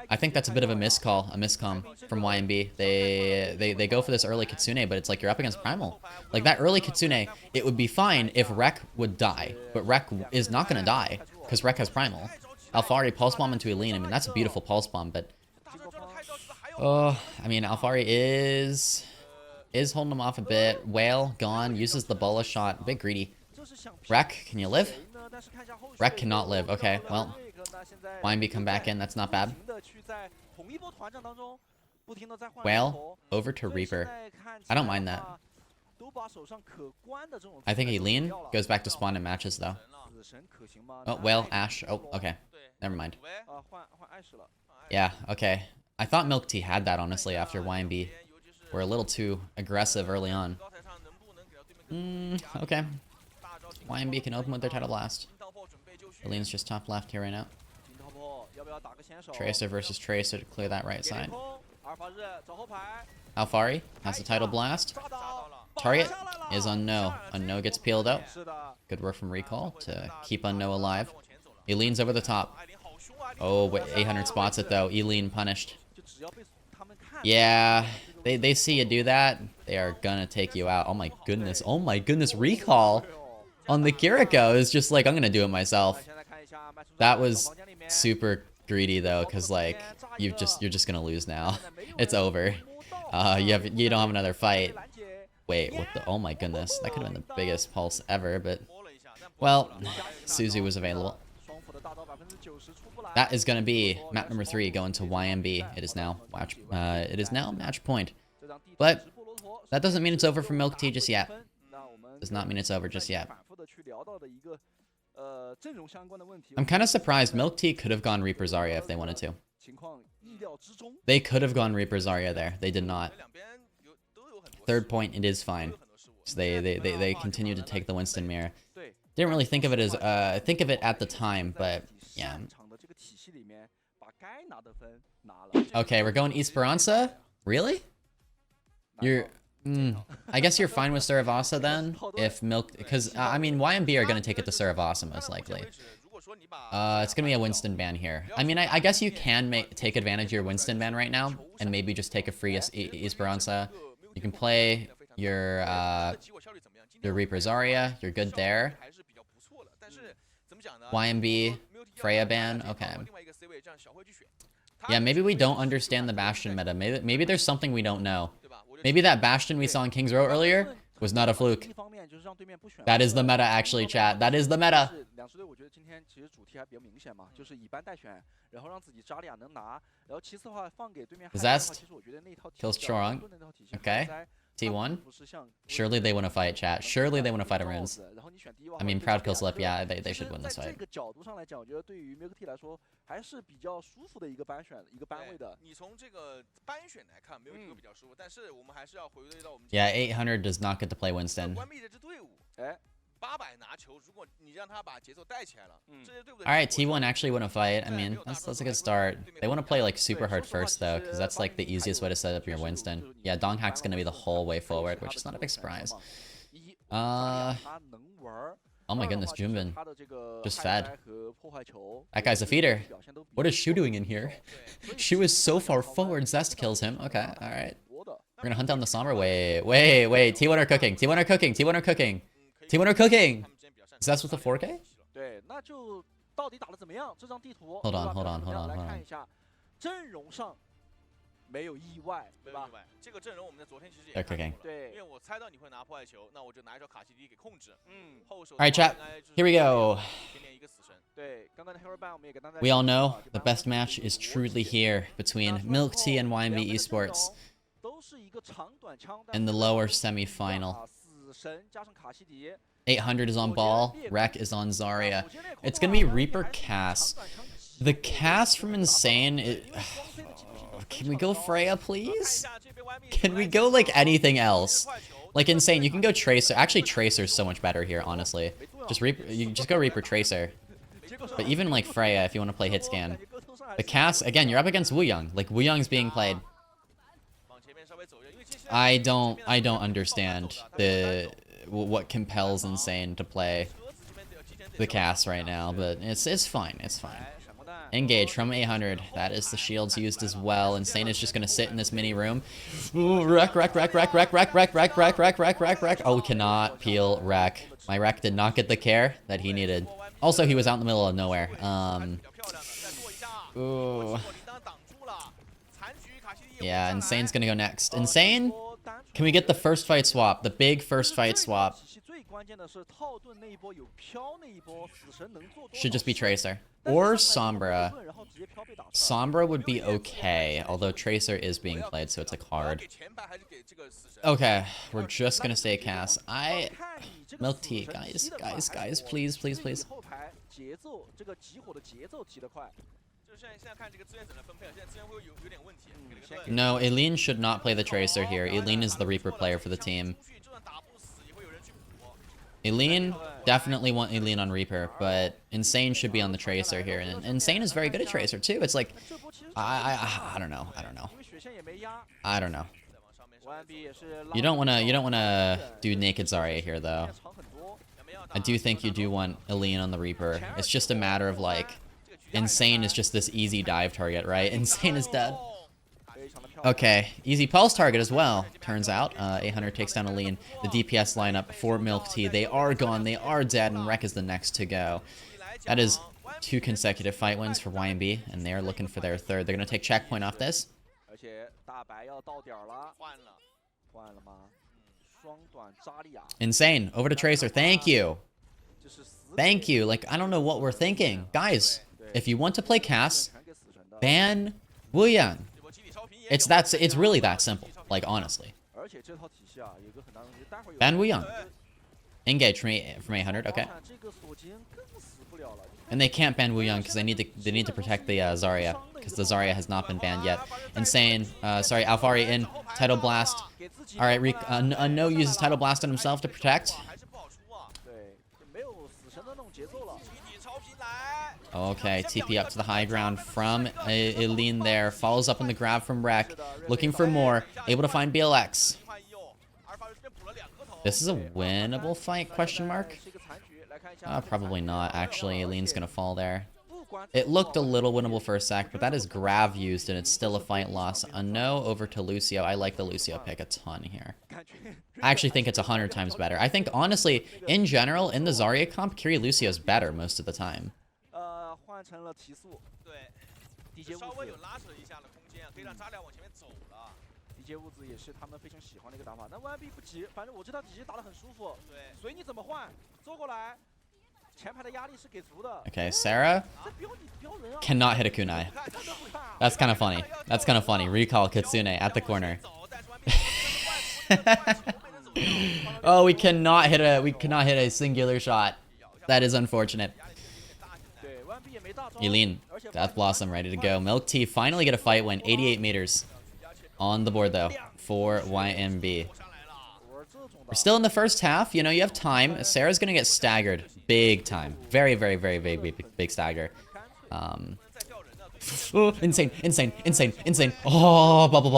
I think that's a bit of a miscall, a miscom from YNB. They go for this early Kitsune, but it's like you're up against Primal. Like that early Kitsune, it would be fine if Rek would die, but Rek is not gonna die because Rek has Primal. Alfari Pulse Bomb into Eileen. I mean, that's a beautiful Pulse Bomb, but oh, I mean, Alfari is holding him off a bit. Whale gone, uses the Bola shot, a bit greedy. Rek, can you live? Rek cannot live. Okay, well, YNB come back in. That's not bad. Whale over to Reaper. I don't mind that. I think Eileen goes back to spawn in matches though. Oh, Whale, Ash. Oh, okay. Never mind. Yeah, okay. I thought Milk Tea had that, honestly, after YNB were a little too aggressive early on. Okay. YNB can open with their Title Blast. Eileen's just top left here right now. Tracer versus Tracer to clear that right side. Alfari has the Title Blast. Target is Unno. Unno gets peeled out. Good work from Recall to keep Unno alive. Eileen's over the top. Oh, wait, 800 spots it though. Eileen punished. Yeah, they see you do that, they are gonna take you out. Oh my goodness. Oh my goodness. Recall on the Kiriko is just like, I'm gonna do it myself. That was super greedy though, because like you're just gonna lose now. It's over. You don't have another fight. Wait, what the? Oh my goodness, that could have been the biggest pulse ever, but well, Suzu was available. That is going to be map number 3 going to YNB. It is now match point. But that doesn't mean it's over for Milk Tea just yet. Does not mean it's over just yet. I'm kind of surprised. Milk Tea could have gone Reaper Zarya if they wanted to. They could have gone Reaper Zarya there. They did not. Third point, it is fine. So they continue to take the Winston mirror. Didn't really think of it as at the time, but yeah. Okay, we're going Esperanza? Really? You're... I guess you're fine with Saravasa then? If Milk... Because, I mean, YNB are going to take it to Saravasa most likely. It's going to be a Winston ban here. I mean, I guess you can take advantage of your Winston ban right now, and maybe just take a free Esperanza. You can play your Reaper Zarya. You're good there. YNB, Freya ban, okay. Yeah, maybe we don't understand the Bastion meta. Maybe there's something we don't know. Maybe that Bastion we saw in King's Row earlier was not a fluke. That is the meta, actually, chat. That is the meta. 两支队我觉得今天其实主题还比较明显嘛，就是以班代选，然后让自己扎利亚能拿，然后其次的话放给对面汉的话，其实我觉得那套体系的那套体系 Okay. T1. Surely they want to fight, chat. Surely they want to fight a runes. I mean, Proud Kill Slip, yeah, they should win this fight. 这个角度上来讲，我觉得对于 Milk T 来说还是比较舒服的一个班选，一个班位的。你从这个班选来看，没有一个比较舒服，但是我们还是要回归到我们。Yeah, 800 does not get to play Winston. 关闭这支队伍，哎，800拿球，如果你让他把节奏带起来了，这些队伍。All right, T1 actually want to fight. I mean, that's a good start. They want to play like super hard first though, because that's like the easiest way to set up your Winston. Yeah, Dong Hack's gonna be the whole way forward, which is not a big surprise. Oh my goodness, Junbin just fed. That guy's a feeder. What is Shu doing in here? Shu is so far forward, Zest kills him. Okay, alright. We're gonna hunt down the Sombra. Wait. T1 are cooking. T1 are cooking. T1 are cooking. T1 are cooking. Zest with the 4K? Hold on. 没有意外，对吧？这个阵容我们在昨天其实也 They're cooking. 对，因为我猜到你会拿破坏球，那我就拿一条卡西迪给控制。后手。All right, chat. Here we go. 一个死神。对，刚刚的黑人班我们也跟大家。We all know the best match is truly here between Milk Tea and YNB Esports in the lower semi-final. 800 is on ball. Rek is on Zarya. It's gonna be Reaper Cass. The Cass from Insane. Can we go Freya, please? Can we go like anything else? Like Insane, you can go Tracer. Actually, Tracer's so much better here, honestly. You just go Reaper Tracer. But even like Freya, if you want to play hit scan. The Cass, again, you're up against Wooyoung. Like Wooyoung's being played. I don't understand what compels Insane to play the Cass right now, but it's fine. It's fine. Engage from 800. That is the shields used as well. Insane is just gonna sit in this mini room. Ooh, wreck. Oh, we cannot peel wreck. My wreck did not get the care that he needed. Also, he was out in the middle of nowhere. Ooh. Yeah, Insane's gonna go next. Insane? Can we get the first fight swap? The big first fight swap. Should just be Tracer. Or Sombra. Sombra would be okay, although Tracer is being played, so it's like hard. Okay, we're just gonna stay Cass. Milk Tea, guys, please. No, Eileen should not play the Tracer here. Eileen is the Reaper player for the team. Eileen, definitely want Eileen on Reaper, but Insane should be on the Tracer here. And Insane is very good at Tracer too. It's like, I don't know. You don't wanna do Naked Zarya here though. I do think you do want Eileen on the Reaper. It's just a matter of like, Insane is just this easy dive target, right? Insane is dead. Okay, easy pulse target as well, turns out. 800 takes down Eileen. The DPS lineup for Milk Tea. They are gone, they are dead, and Rek is the next to go. That is 2 consecutive fight wins for YNB, and they are looking for their third. They're going to take checkpoint off this. Insane, over to Tracer. Thank you. Thank you. Like, I don't know what we're thinking. Guys, if you want to play Cass, ban Wooyoung. It's really that simple, like honestly. Ban Wooyoung. Engage from 800, okay. And they can't ban Wooyoung because they need to protect the Zarya, because the Zarya has not been banned yet. Insane, sorry, Alfari in Tidal Blast. All right, No uses Tidal Blast on himself to protect. Okay, TP up to the high ground from Eileen there. Follows up on the grab from Rek. Looking for more. Able to find BLX. This is a winnable fight, question mark? Probably not, actually. Eileen's gonna fall there. It looked a little winnable for a sec, but that is Grav used, and it's still a fight loss. A no over to Lucio. I like the Lucio pick a ton here. I actually think it's 100 times better. I think, honestly, in general, in the Zarya comp, Kiri Lucio's better most of the time. Okay, Sarah cannot hit a kunai. That's kind of funny. That's kind of funny. Recall Kitsune at the corner. Oh, we cannot hit a singular shot. That is unfortunate. Eileen, Death Blossom ready to go. Milk Tea finally get a fight win. 88 meters on the board though for YNB. We're still in the first half. You know, you have time. Sarah's gonna get staggered big time. Very, very, very, very big stagger. Oh, insane. Oh, bubble.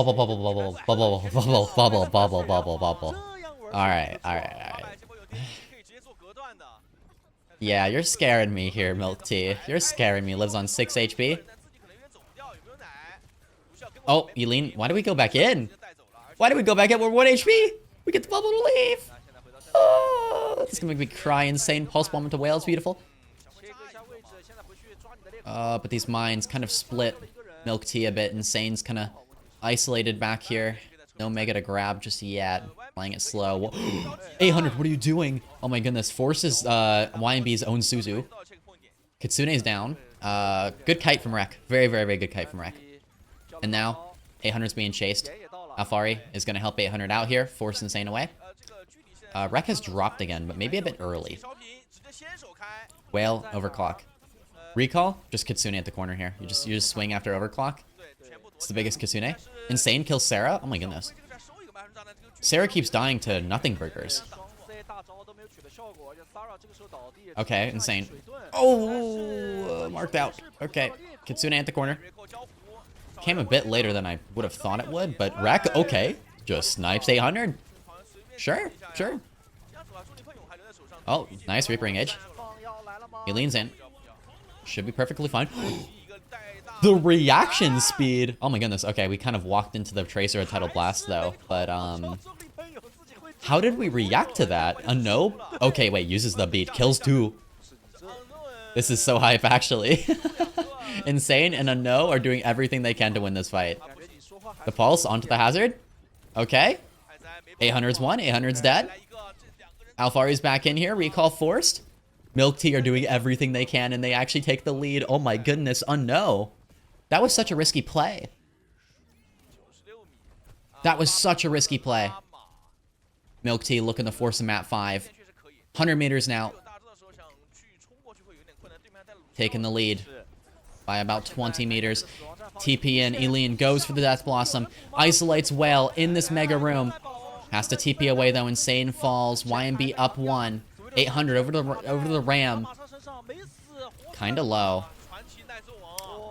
All right. Yeah, you're scaring me here, Milk Tea. You're scaring me. Lives on 6 HP. Oh, Eileen, why do we go back in? Why do we go back in? We're 1 HP. We get the bubble to leave. Oh, this is gonna make me cry. Insane. Pulse bomb into Wales. Beautiful. But these mines kind of split Milk Tea a bit. Insane's kind of isolated back here. No Mega to grab just yet. Playing it slow. 800, what are you doing? Oh my goodness. Forces YNB's own Suzu. Kitsune's down. Good kite from Rek. Very, very, very good kite from Rek. And now, 800's being chased. Alfari is going to help 800 out here. Force Insane away. Rek has dropped again, but maybe a bit early. Whale, overclock. Recall, just Kitsune at the corner here. You just swing after overclock. It's the biggest Kitsune. Insane kills Sarah. Oh my goodness. Sarah keeps dying to nothing burgers. Okay, Insane. Oh, marked out. Okay, Kitsune at the corner. Came a bit later than I would have thought it would, but Rek, okay. Just snipes 800. Sure. Oh, nice Reaper engage. He leans in. Should be perfectly fine. The reaction speed. Oh my goodness. Okay, we kind of walked into the Tracer of Tidal Blast though, but how did we react to that? A no? Okay, wait, uses the beat. Kills 2. This is so hype actually. Insane and a no are doing everything they can to win this fight. The pulse onto the hazard. Okay. 800's won. 800's dead. Alfari's back in here. Recall forced. Milk Tea are doing everything they can and they actually take the lead. Oh my goodness. No. That was such a risky play. That was such a risky play. Milk Tea looking to force him at 5. 100 meters now. Taking the lead by about 20 meters. TP in. Eileen goes for the Death Blossom. Isolates Whale in this mega room. Has to TP away though. Insane falls. YNB up 1. 800 over to the Ram. Kinda low.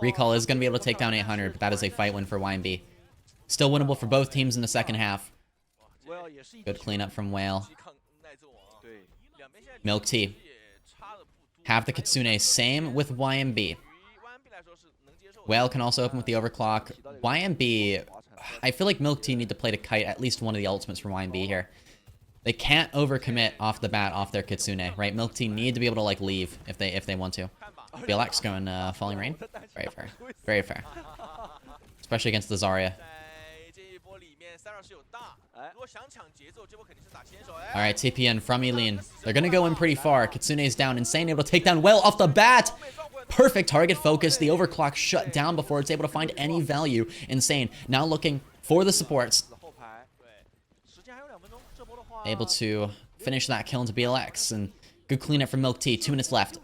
Recall is going to be able to take down 800, but that is a fight win for YNB. Still winnable for both teams in the second half. Good cleanup from Whale. Milk Tea. Have the Kitsune. Same with YNB. Whale can also open with the overclock. YNB, I feel like Milk Tea need to play to kite at least one of the ultimates from YNB here. They can't overcommit off the bat off their Kitsune, right? Milk Tea need to be able to like leave if they want to. BLX going Falling Rain. Very fair. Very fair. Especially against the Zarya. Alright, TPN from Eileen. They're gonna go in pretty far. Kitsune's down. Insane able to take down Whale off the bat. Perfect target focus. The overclock shut down before it's able to find any value. Insane. Now looking for the supports. Able to finish that kill into BLX. And good cleanup from Milk Tea. 2 minutes left.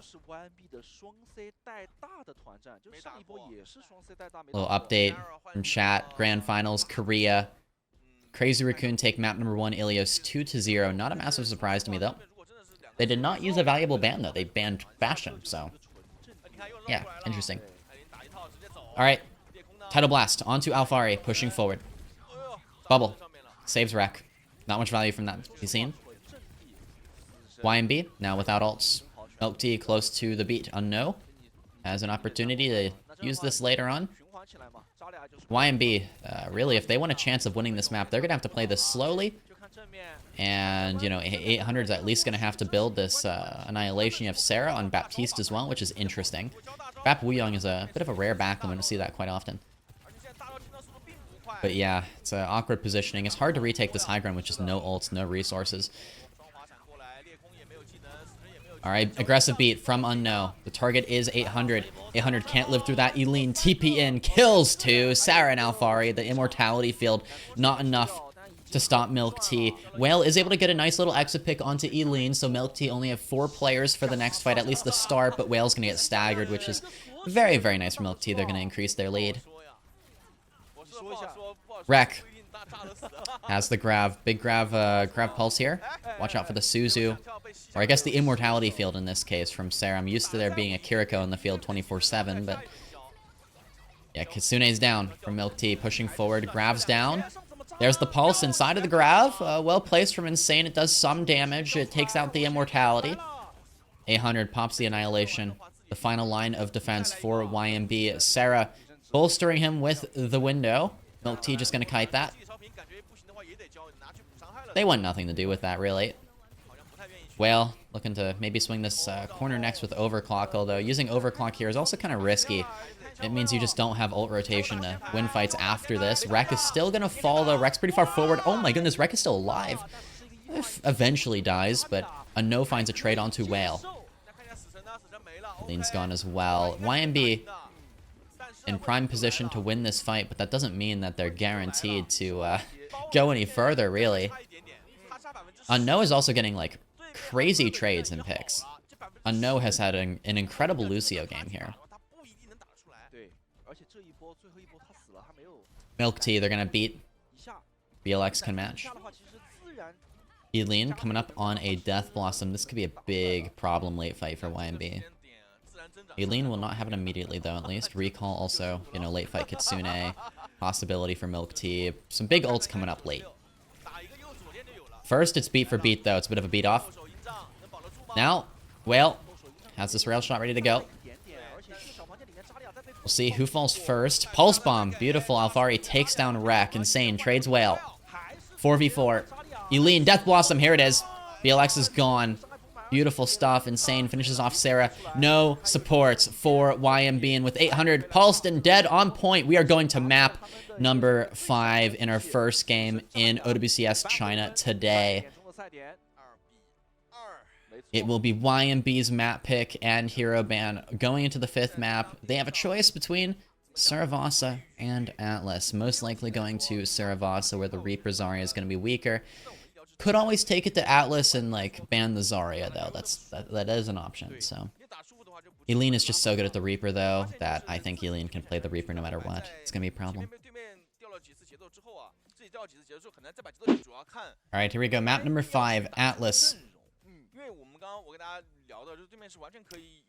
Little update from chat. Grand Finals, Korea. Crazy Raccoon take map number 1, Ilios 2-0. Not a massive surprise to me, though. They did not use a valuable ban, though. They banned Bastion, so... yeah, interesting. Alright. Tidal Blast. Onto Alfari. Pushing forward. Bubble. Saves Rek. Not much value from that to be seen. YNB, now without ults. Milk Tea close to the beat. Unno. Has an opportunity to use this later on. YNB, really, if they want a chance of winning this map, they're going to have to play this slowly. And, you know, 800's at least going to have to build this Annihilation. You have Sarah on Baptiste as well, which is interesting. Bap Wuyong is a bit of a rare back. I'm going to see that quite often. But yeah, it's an awkward positioning. It's hard to retake this high ground with just no ults, no resources. Alright, aggressive beat from Unknown. The target is 800. 800 can't live through that. Eileen, TP in, kills two. Sarah and Alfari, the immortality field, not enough to stop Milk Tea. Whale is able to get a nice little exit pick onto Eileen, so Milk Tea only have 4 players for the next fight, at least the start, but Whale's gonna get staggered, which is very, very nice for Milk Tea. They're gonna increase their lead. Wreck has the grab. Big grab pulse here. Watch out for the Suzu. Or I guess the immortality field in this case from Sarah. I'm used to there being a Kiriko in the field 24/7, but yeah, Kitsune's down from Milk Tea. Pushing forward, grabs down. There's the pulse inside of the grab. Well placed from Insane. It does some damage. It takes out the immortality. 800 pops the annihilation. The final line of defense for YNB. Sarah bolstering him with the window. Milk Tea just gonna kite that. They want nothing to do with that, really. Whale looking to maybe swing this corner next with Overclock, although using Overclock here is also kind of risky. It means you just don't have ult rotation to win fights after this. Wreck is still gonna fall, though. Wreck's pretty far forward. Oh my goodness, Wreck is still alive. Eventually dies, but a no finds a trade onto Whale. Lean's gone as well. YNB in prime position to win this fight, but that doesn't mean that they're guaranteed to go any further, really. Unknown is also getting, like, crazy trades and picks. Unknown has had an incredible Lucio game here. Milk Tea, they're gonna beat. BLX can match. Eileen coming up on a Death Blossom. This could be a big problem late fight for YNB. Eileen will not have it immediately, though, at least. Recall also, you know, late fight Kitsune. Possibility for Milk Tea. Some big ults coming up late. First, it's beat for beat, though. It's a bit of a beat off. Now, Whale has this rail shot ready to go. We'll see who falls first. Pulse Bomb. Beautiful. Alfari takes down Wreck. Insane. Trades Whale. 4v4. Eileen, Death Blossom. Here it is. BLX is gone. Beautiful stuff. Insane finishes off Sarah. No supports for YNB. And with 800 pulsed and dead on point, we are going to map number 5 in our first game in OWCS China today. It will be YNB's map pick and hero ban. Going into the 5th map, they have a choice between Saravasa and Atlas. Most likely going to Saravasa, where the Reaper Zarya is going to be weaker. Could always take it to Atlas and, like, ban the Zarya, though. That is an option, so. Eileen is just so good at the Reaper, though, that I think Eileen can play the Reaper no matter what. It's going to be a problem. Alright, here we go. Map number 5, Atlas.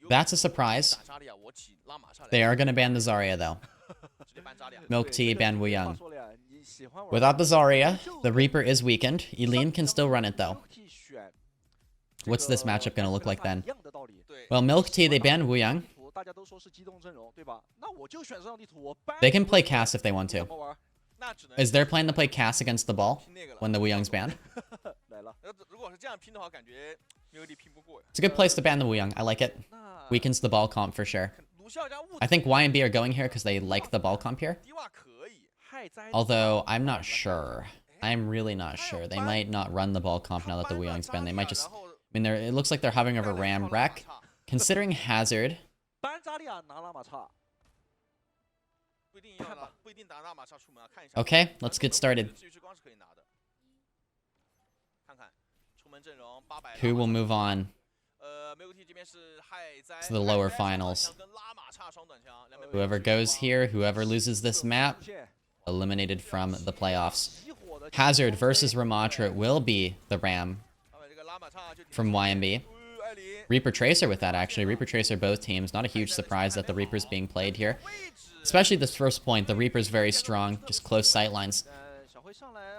That's a surprise. They are going to ban the Zarya, though. Milk Tea, ban Wuyang. Without the Zarya, the Reaper is weakened. Eileen can still run it, though. What's this matchup going to look like then? Well, Milk Tea, they ban Wuyang. They can play Cass if they want to. Is their plan to play Cass against the ball when the Wuyang's banned? It's a good place to ban the Wuyang. I like it. Weakens the ball comp for sure. I think YNB are going here because they like the ball comp here. Although, I'm not sure. I'm really not sure. They might not run the ball comp now that the Wuyang's banned. They might just... I mean, it looks like they're hovering over Ram. Wreck, considering Hazard... Okay, let's get started. Who will move on to the lower finals? Whoever goes here, whoever loses this map, eliminated from the playoffs. Hazard versus Ramatra will be the Ram from YNB. Reaper Tracer with that, actually. Reaper Tracer both teams. Not a huge surprise that the Reaper's being played here. Especially this first point. The Reaper's very strong. Just close sightlines.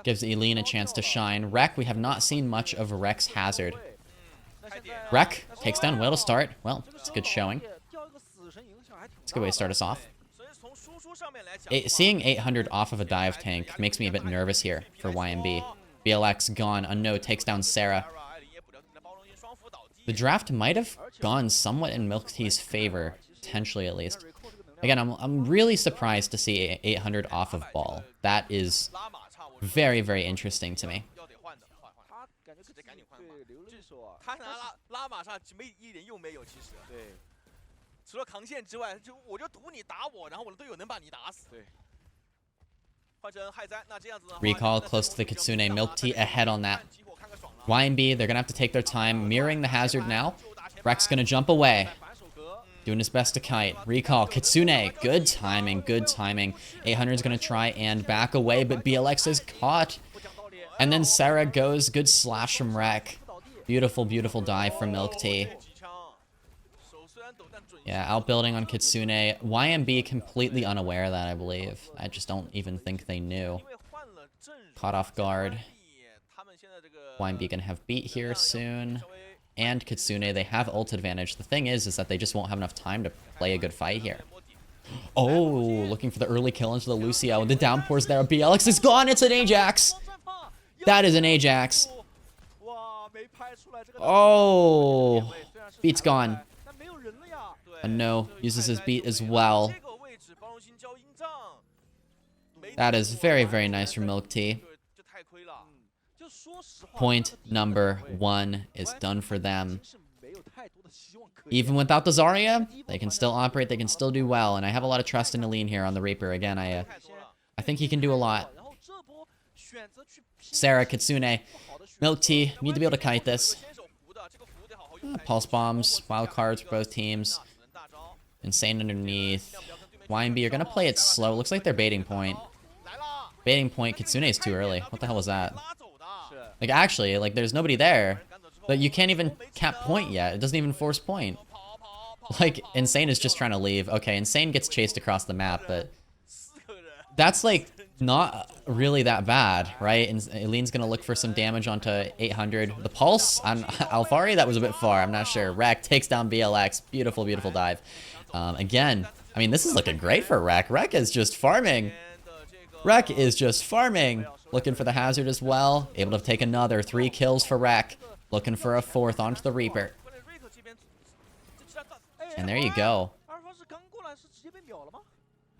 Gives Eileen a chance to shine. Wreck, we have not seen much of Wreck's Hazard. Wreck takes down Whale to start. Well, it's a good showing. It's a good way to start us off. Seeing 800 off of a dive tank makes me a bit nervous here for YNB. BLX gone. Unknown takes down Sarah. The draft might have gone somewhat in Milk Tea's favor, potentially at least. Again, I'm really surprised to see 800 off of ball. That is very, very interesting to me. 他拉马上一点用没有，其实。对。除了扛线之外，我就赌你打我，然后我的队友能把你打死。对。换成害灾，那这样子呢 Recall close to the Kitsune. Milk Tea ahead on that. YNB, they're gonna have to take their time, mirroring the hazard now. Rek's gonna jump away. Doing his best to kite. Recall, Kitsune, good timing, good timing. 800's gonna try and back away, but BLX is caught. And then Sarah goes, good slash from Rek. Beautiful, beautiful dive from Milk Tea. Yeah, outbuilding on Kitsune. YNB completely unaware of that, I believe. I just don't even think they knew. Caught off guard. YNB gonna have beat here soon. And Kitsune, they have ult advantage. The thing is that they just won't have enough time to play a good fight here. Oh, looking for the early kill into the Lucio. The downpour's there. BLX is gone. It's an Ajax. That is an Ajax. Oh, beat's gone. And no, uses his beat as well. That is very, very nice from Milk Tea. Point number 1 is done for them. Even without the Zarya, they can still operate, they can still do well, and I have a lot of trust in Eileen here on the Reaper. Again, I think he can do a lot. Sarah, Kitsune, Milk Tea, need to be able to kite this. Pulse bombs, wild cards for both teams. Insane underneath. YNB are gonna play it slow. Looks like they're baiting point. Baiting point, Kitsune is too early. What the hell was that? Like, actually, like, there's nobody there. But you can't even cap point yet. It doesn't even force point. Like, Insane is just trying to leave. Okay, Insane gets chased across the map, but... That's, like, not really that bad, right? And Eileen's gonna look for some damage onto 800. The Pulse on Alfari, that was a bit far. I'm not sure. Rek takes down BLX. Beautiful, beautiful dive. Again, I mean, this is looking great for Rek. Rek is just farming. Rek is just farming. Looking for the hazard as well. Able to take another 3 kills for Rek. Looking for a 4th onto the Reaper. And there you go.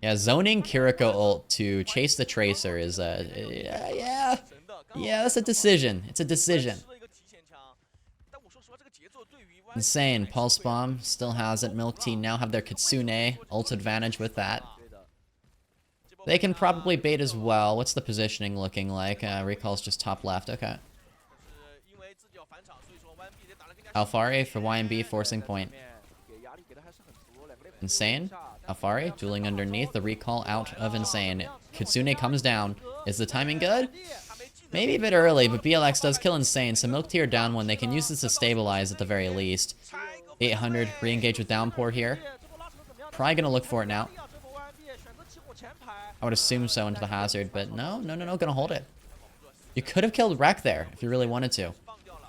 Yeah, zoning Kiriko ult to chase the Tracer is yeah, that's a decision. It's a decision. Insane. Pulse Bomb still has it. Milk Tea now have their Kitsune ult advantage with that. They can probably bait as well. What's the positioning looking like? Recall's just top left. Okay. Alfari for YNB forcing point. Insane. Alfari dueling underneath. The recall out of Insane. Kitsune comes down. Is the timing good? Maybe a bit early, but BLX does kill Insane, so Milk Tea are down one. They can use this to stabilize at the very least. 800 re-engage with downpour here. Probably gonna look for it now. I would assume so into the hazard, but no, gonna hold it. You could have killed Rek there if you really wanted to.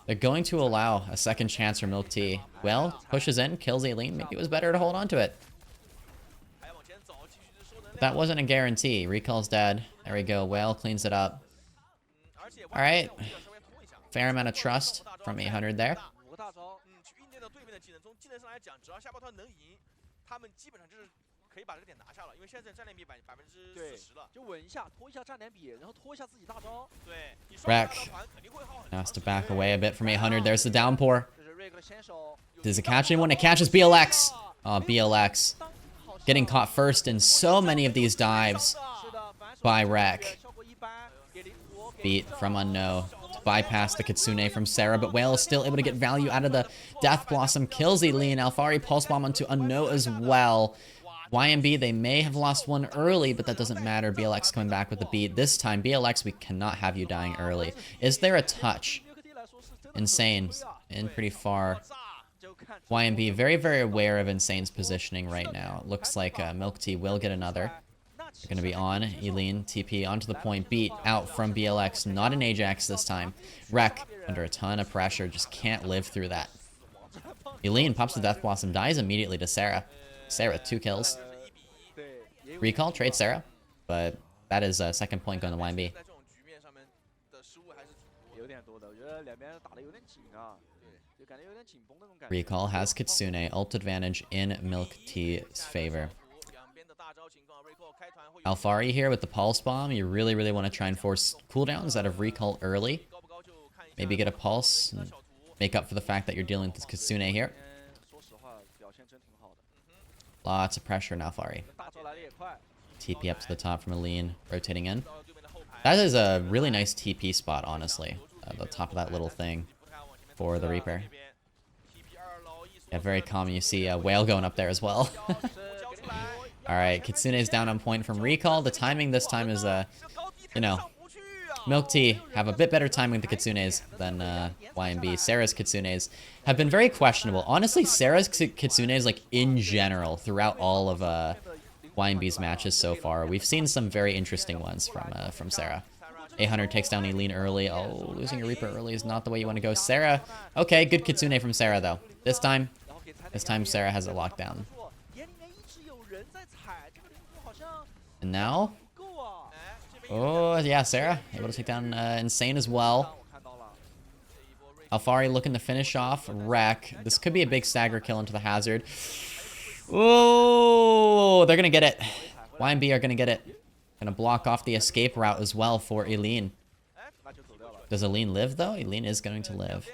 They're going to allow a second chance for Milk Tea. Well, pushes in, kills Eileen. Maybe it was better to hold on to it. But that wasn't a guarantee. Recall's dead. There we go. Whale cleans it up. Alright. Fair amount of trust from 800 there. Rek now has to back away a bit from 800. There's the downpour. Does it catch anyone? It catches BLX. Oh, BLX. Getting caught first in so many of these dives by Rek. Beat from Unknown. To bypass the Kitsune from Sarah, but Whale is still able to get value out of the Death Blossom. Kills Eileen. Alfari Pulse Bomb onto Unknown as well. YNB, they may have lost one early, but that doesn't matter. BLX coming back with the beat. This time, BLX, we cannot have you dying early. Is there a touch? Insane. In pretty far. YNB, very, very aware of Insane's positioning right now. It looks like Milk Tea will get another. They're going to be on. Eileen, TP onto the point. Beat out from BLX. Not an Ajax this time. Rek, under a ton of pressure, just can't live through that. Eileen pops the Death Blossom, dies immediately to Sarah. Sarah, 2 kills. Recall, trade Sarah. But that is a second point going to YNB. Recall has Kitsune. Ult advantage in Milk Tea's favor. Alfari here with the Pulse Bomb. You really, really want to try and force cooldowns out of Recall early. Maybe get a Pulse and make up for the fact that you're dealing with this Kitsune here. Lots of pressure now, Alfari. TP up to the top from Eileen, rotating in. That is a really nice TP spot, honestly. The top of that little thing for the Reaper. Yeah, very common. You see a whale going up there as well. Alright, Kitsune's down on point from recall. The timing this time is, you know, Milk Tea have a bit better timing with the Kitsunes than YNB. Sarah's Kitsunes have been very questionable. Honestly, Sarah's Kitsunes, like, in general, throughout all of YNB's matches so far, we've seen some very interesting ones from Sarah. 800 takes down Eileen early. Oh, losing a Reaper early is not the way you want to go. Sarah, okay, good Kitsune from Sarah, though. This time Sarah has it locked down. And now? Oh, yeah, Sarah able to take down Insane as well. Alfari looking to finish off Wreck. This could be a big stagger kill into the hazard. Oh, they're going to get it. YNB are going to get it. Going to block off the escape route as well for Eileen. Does Eileen live, though? Eileen is going to live.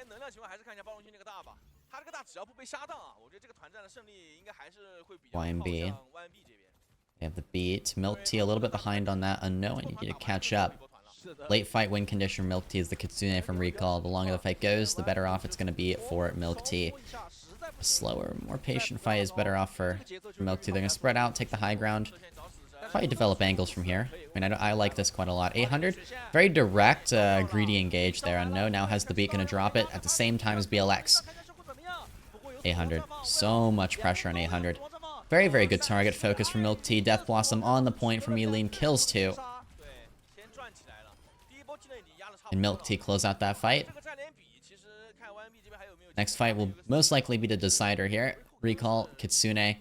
YNB. They have the beat. Milk Tea a little bit behind on that unknown. You need to catch up. Late fight win condition Milk Tea is the Kitsune from recall. The longer the fight goes, the better off it's going to be for Milk Tea. A slower, more patient fight is better off for Milk Tea. They're going to spread out, take the high ground. Probably develop angles from here. I mean, I like this quite a lot. 800, very direct, greedy engage there. Unknown now has the beat, going to drop it at the same time as BLX. 800, so much pressure on 800. Very, very good target focus from Milk Tea. Death Blossom on the point from Eileen. Kills 2. And Milk Tea close out that fight. Next fight will most likely be the decider here. Recall, Kitsune.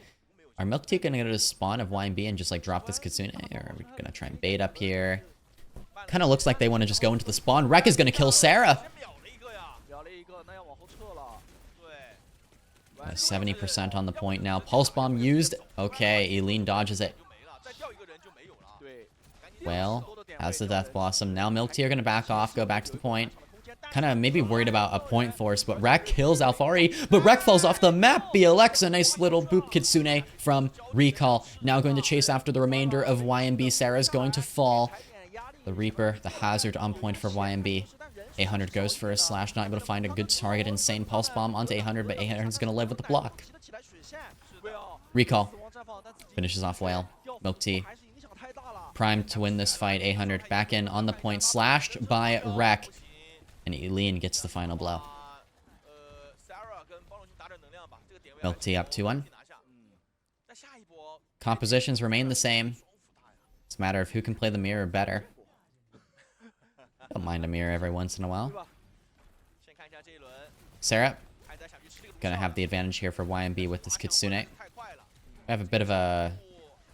Are Milk Tea going to go to the spawn of YNB and just like drop this Kitsune? Or are we going to try and bait up here? Kind of looks like they want to just go into the spawn. Wreck is going to kill Sarah. 70% on the point now. Pulse Bomb used. Okay, Eileen dodges it. Well, has the Death Blossom. Now Milk Tea are going to back off, go back to the point. Kind of maybe worried about a point force, but Wreck kills Alfari. But Wreck falls off the map. BLX, a nice little boop Kitsune from Recall. Now going to chase after the remainder of YNB. Sarah's going to fall. The Reaper, the hazard on point for YNB. 800 goes for a slash, not able to find a good target. Insane Pulse Bomb onto 800, but 800 is going to live with the block. Recall. Finishes off Whale. Milk Tea. Primed to win this fight. 800 back in on the point. Slashed by Wreck. And Eileen gets the final blow. Milk Tea up 2-1. Compositions remain the same. It's a matter of who can play the mirror better. Don't mind a mirror every once in a while. Sarah. Gonna have the advantage here for YNB with this Kitsune. We have a bit of a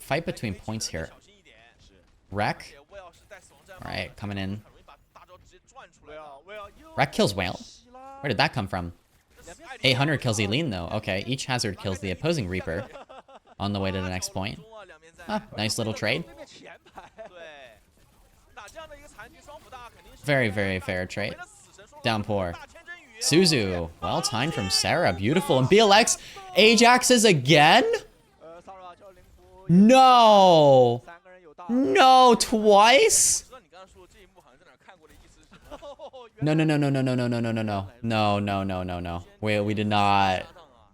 fight between points here. Wreck. Alright, coming in. Wreck kills Whale. Where did that come from? 800 kills Eileen, though. Okay, each hazard kills the opposing Reaper. On the way to the next point. Ah, nice little trade. Very, very fair trade. Downpour. Suzu. Well timed from Sarah. Beautiful. And BLX. Ajaxes again? No! No, twice? No. No. Wait, we did not.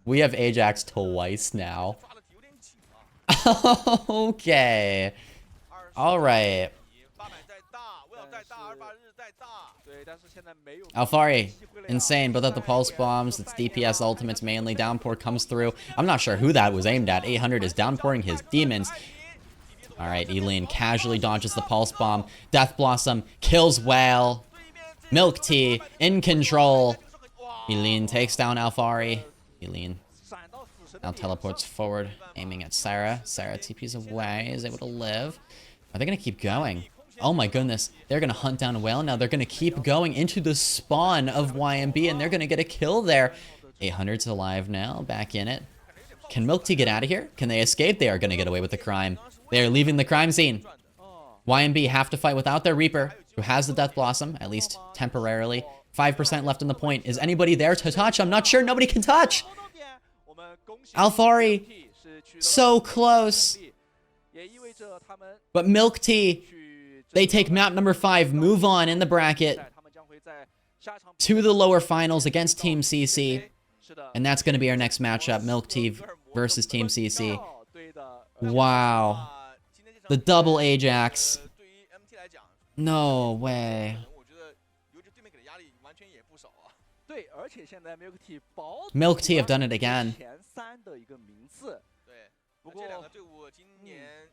We have Ajax twice now. Okay. Alright. Alfari. Insane, both of the pulse bombs. It's DPS ultimates mainly. Downpour comes through. I'm not sure who that was aimed at. 800 is downpouring his demons. Alright, Eileen casually dodges the pulse bomb. Death Blossom kills Whale. Milk Tea in control. Eileen takes down Alfari. Eileen now teleports forward, aiming at Sarah. Sarah TPs away, is able to live. Are they going to keep going? Oh my goodness. They're going to hunt down a Whale now. They're going to keep going into the spawn of YNB, and they're going to get a kill there. 800's alive now, back in it. Can Milk Tea get out of here? Can they escape? They are going to get away with the crime. They are leaving the crime scene. YNB have to fight without their Reaper, who has the Death Blossom, at least temporarily. 5% left in the point. Is anybody there to touch? I'm not sure. Nobody can touch. Alfari, so close. But Milk Tea, they take map number 5, move on in the bracket to the lower finals against Team CC. And that's going to be our next matchup, Milk Tea versus Team CC. Wow. The double Ajax. No way. Milk Tea have done it again.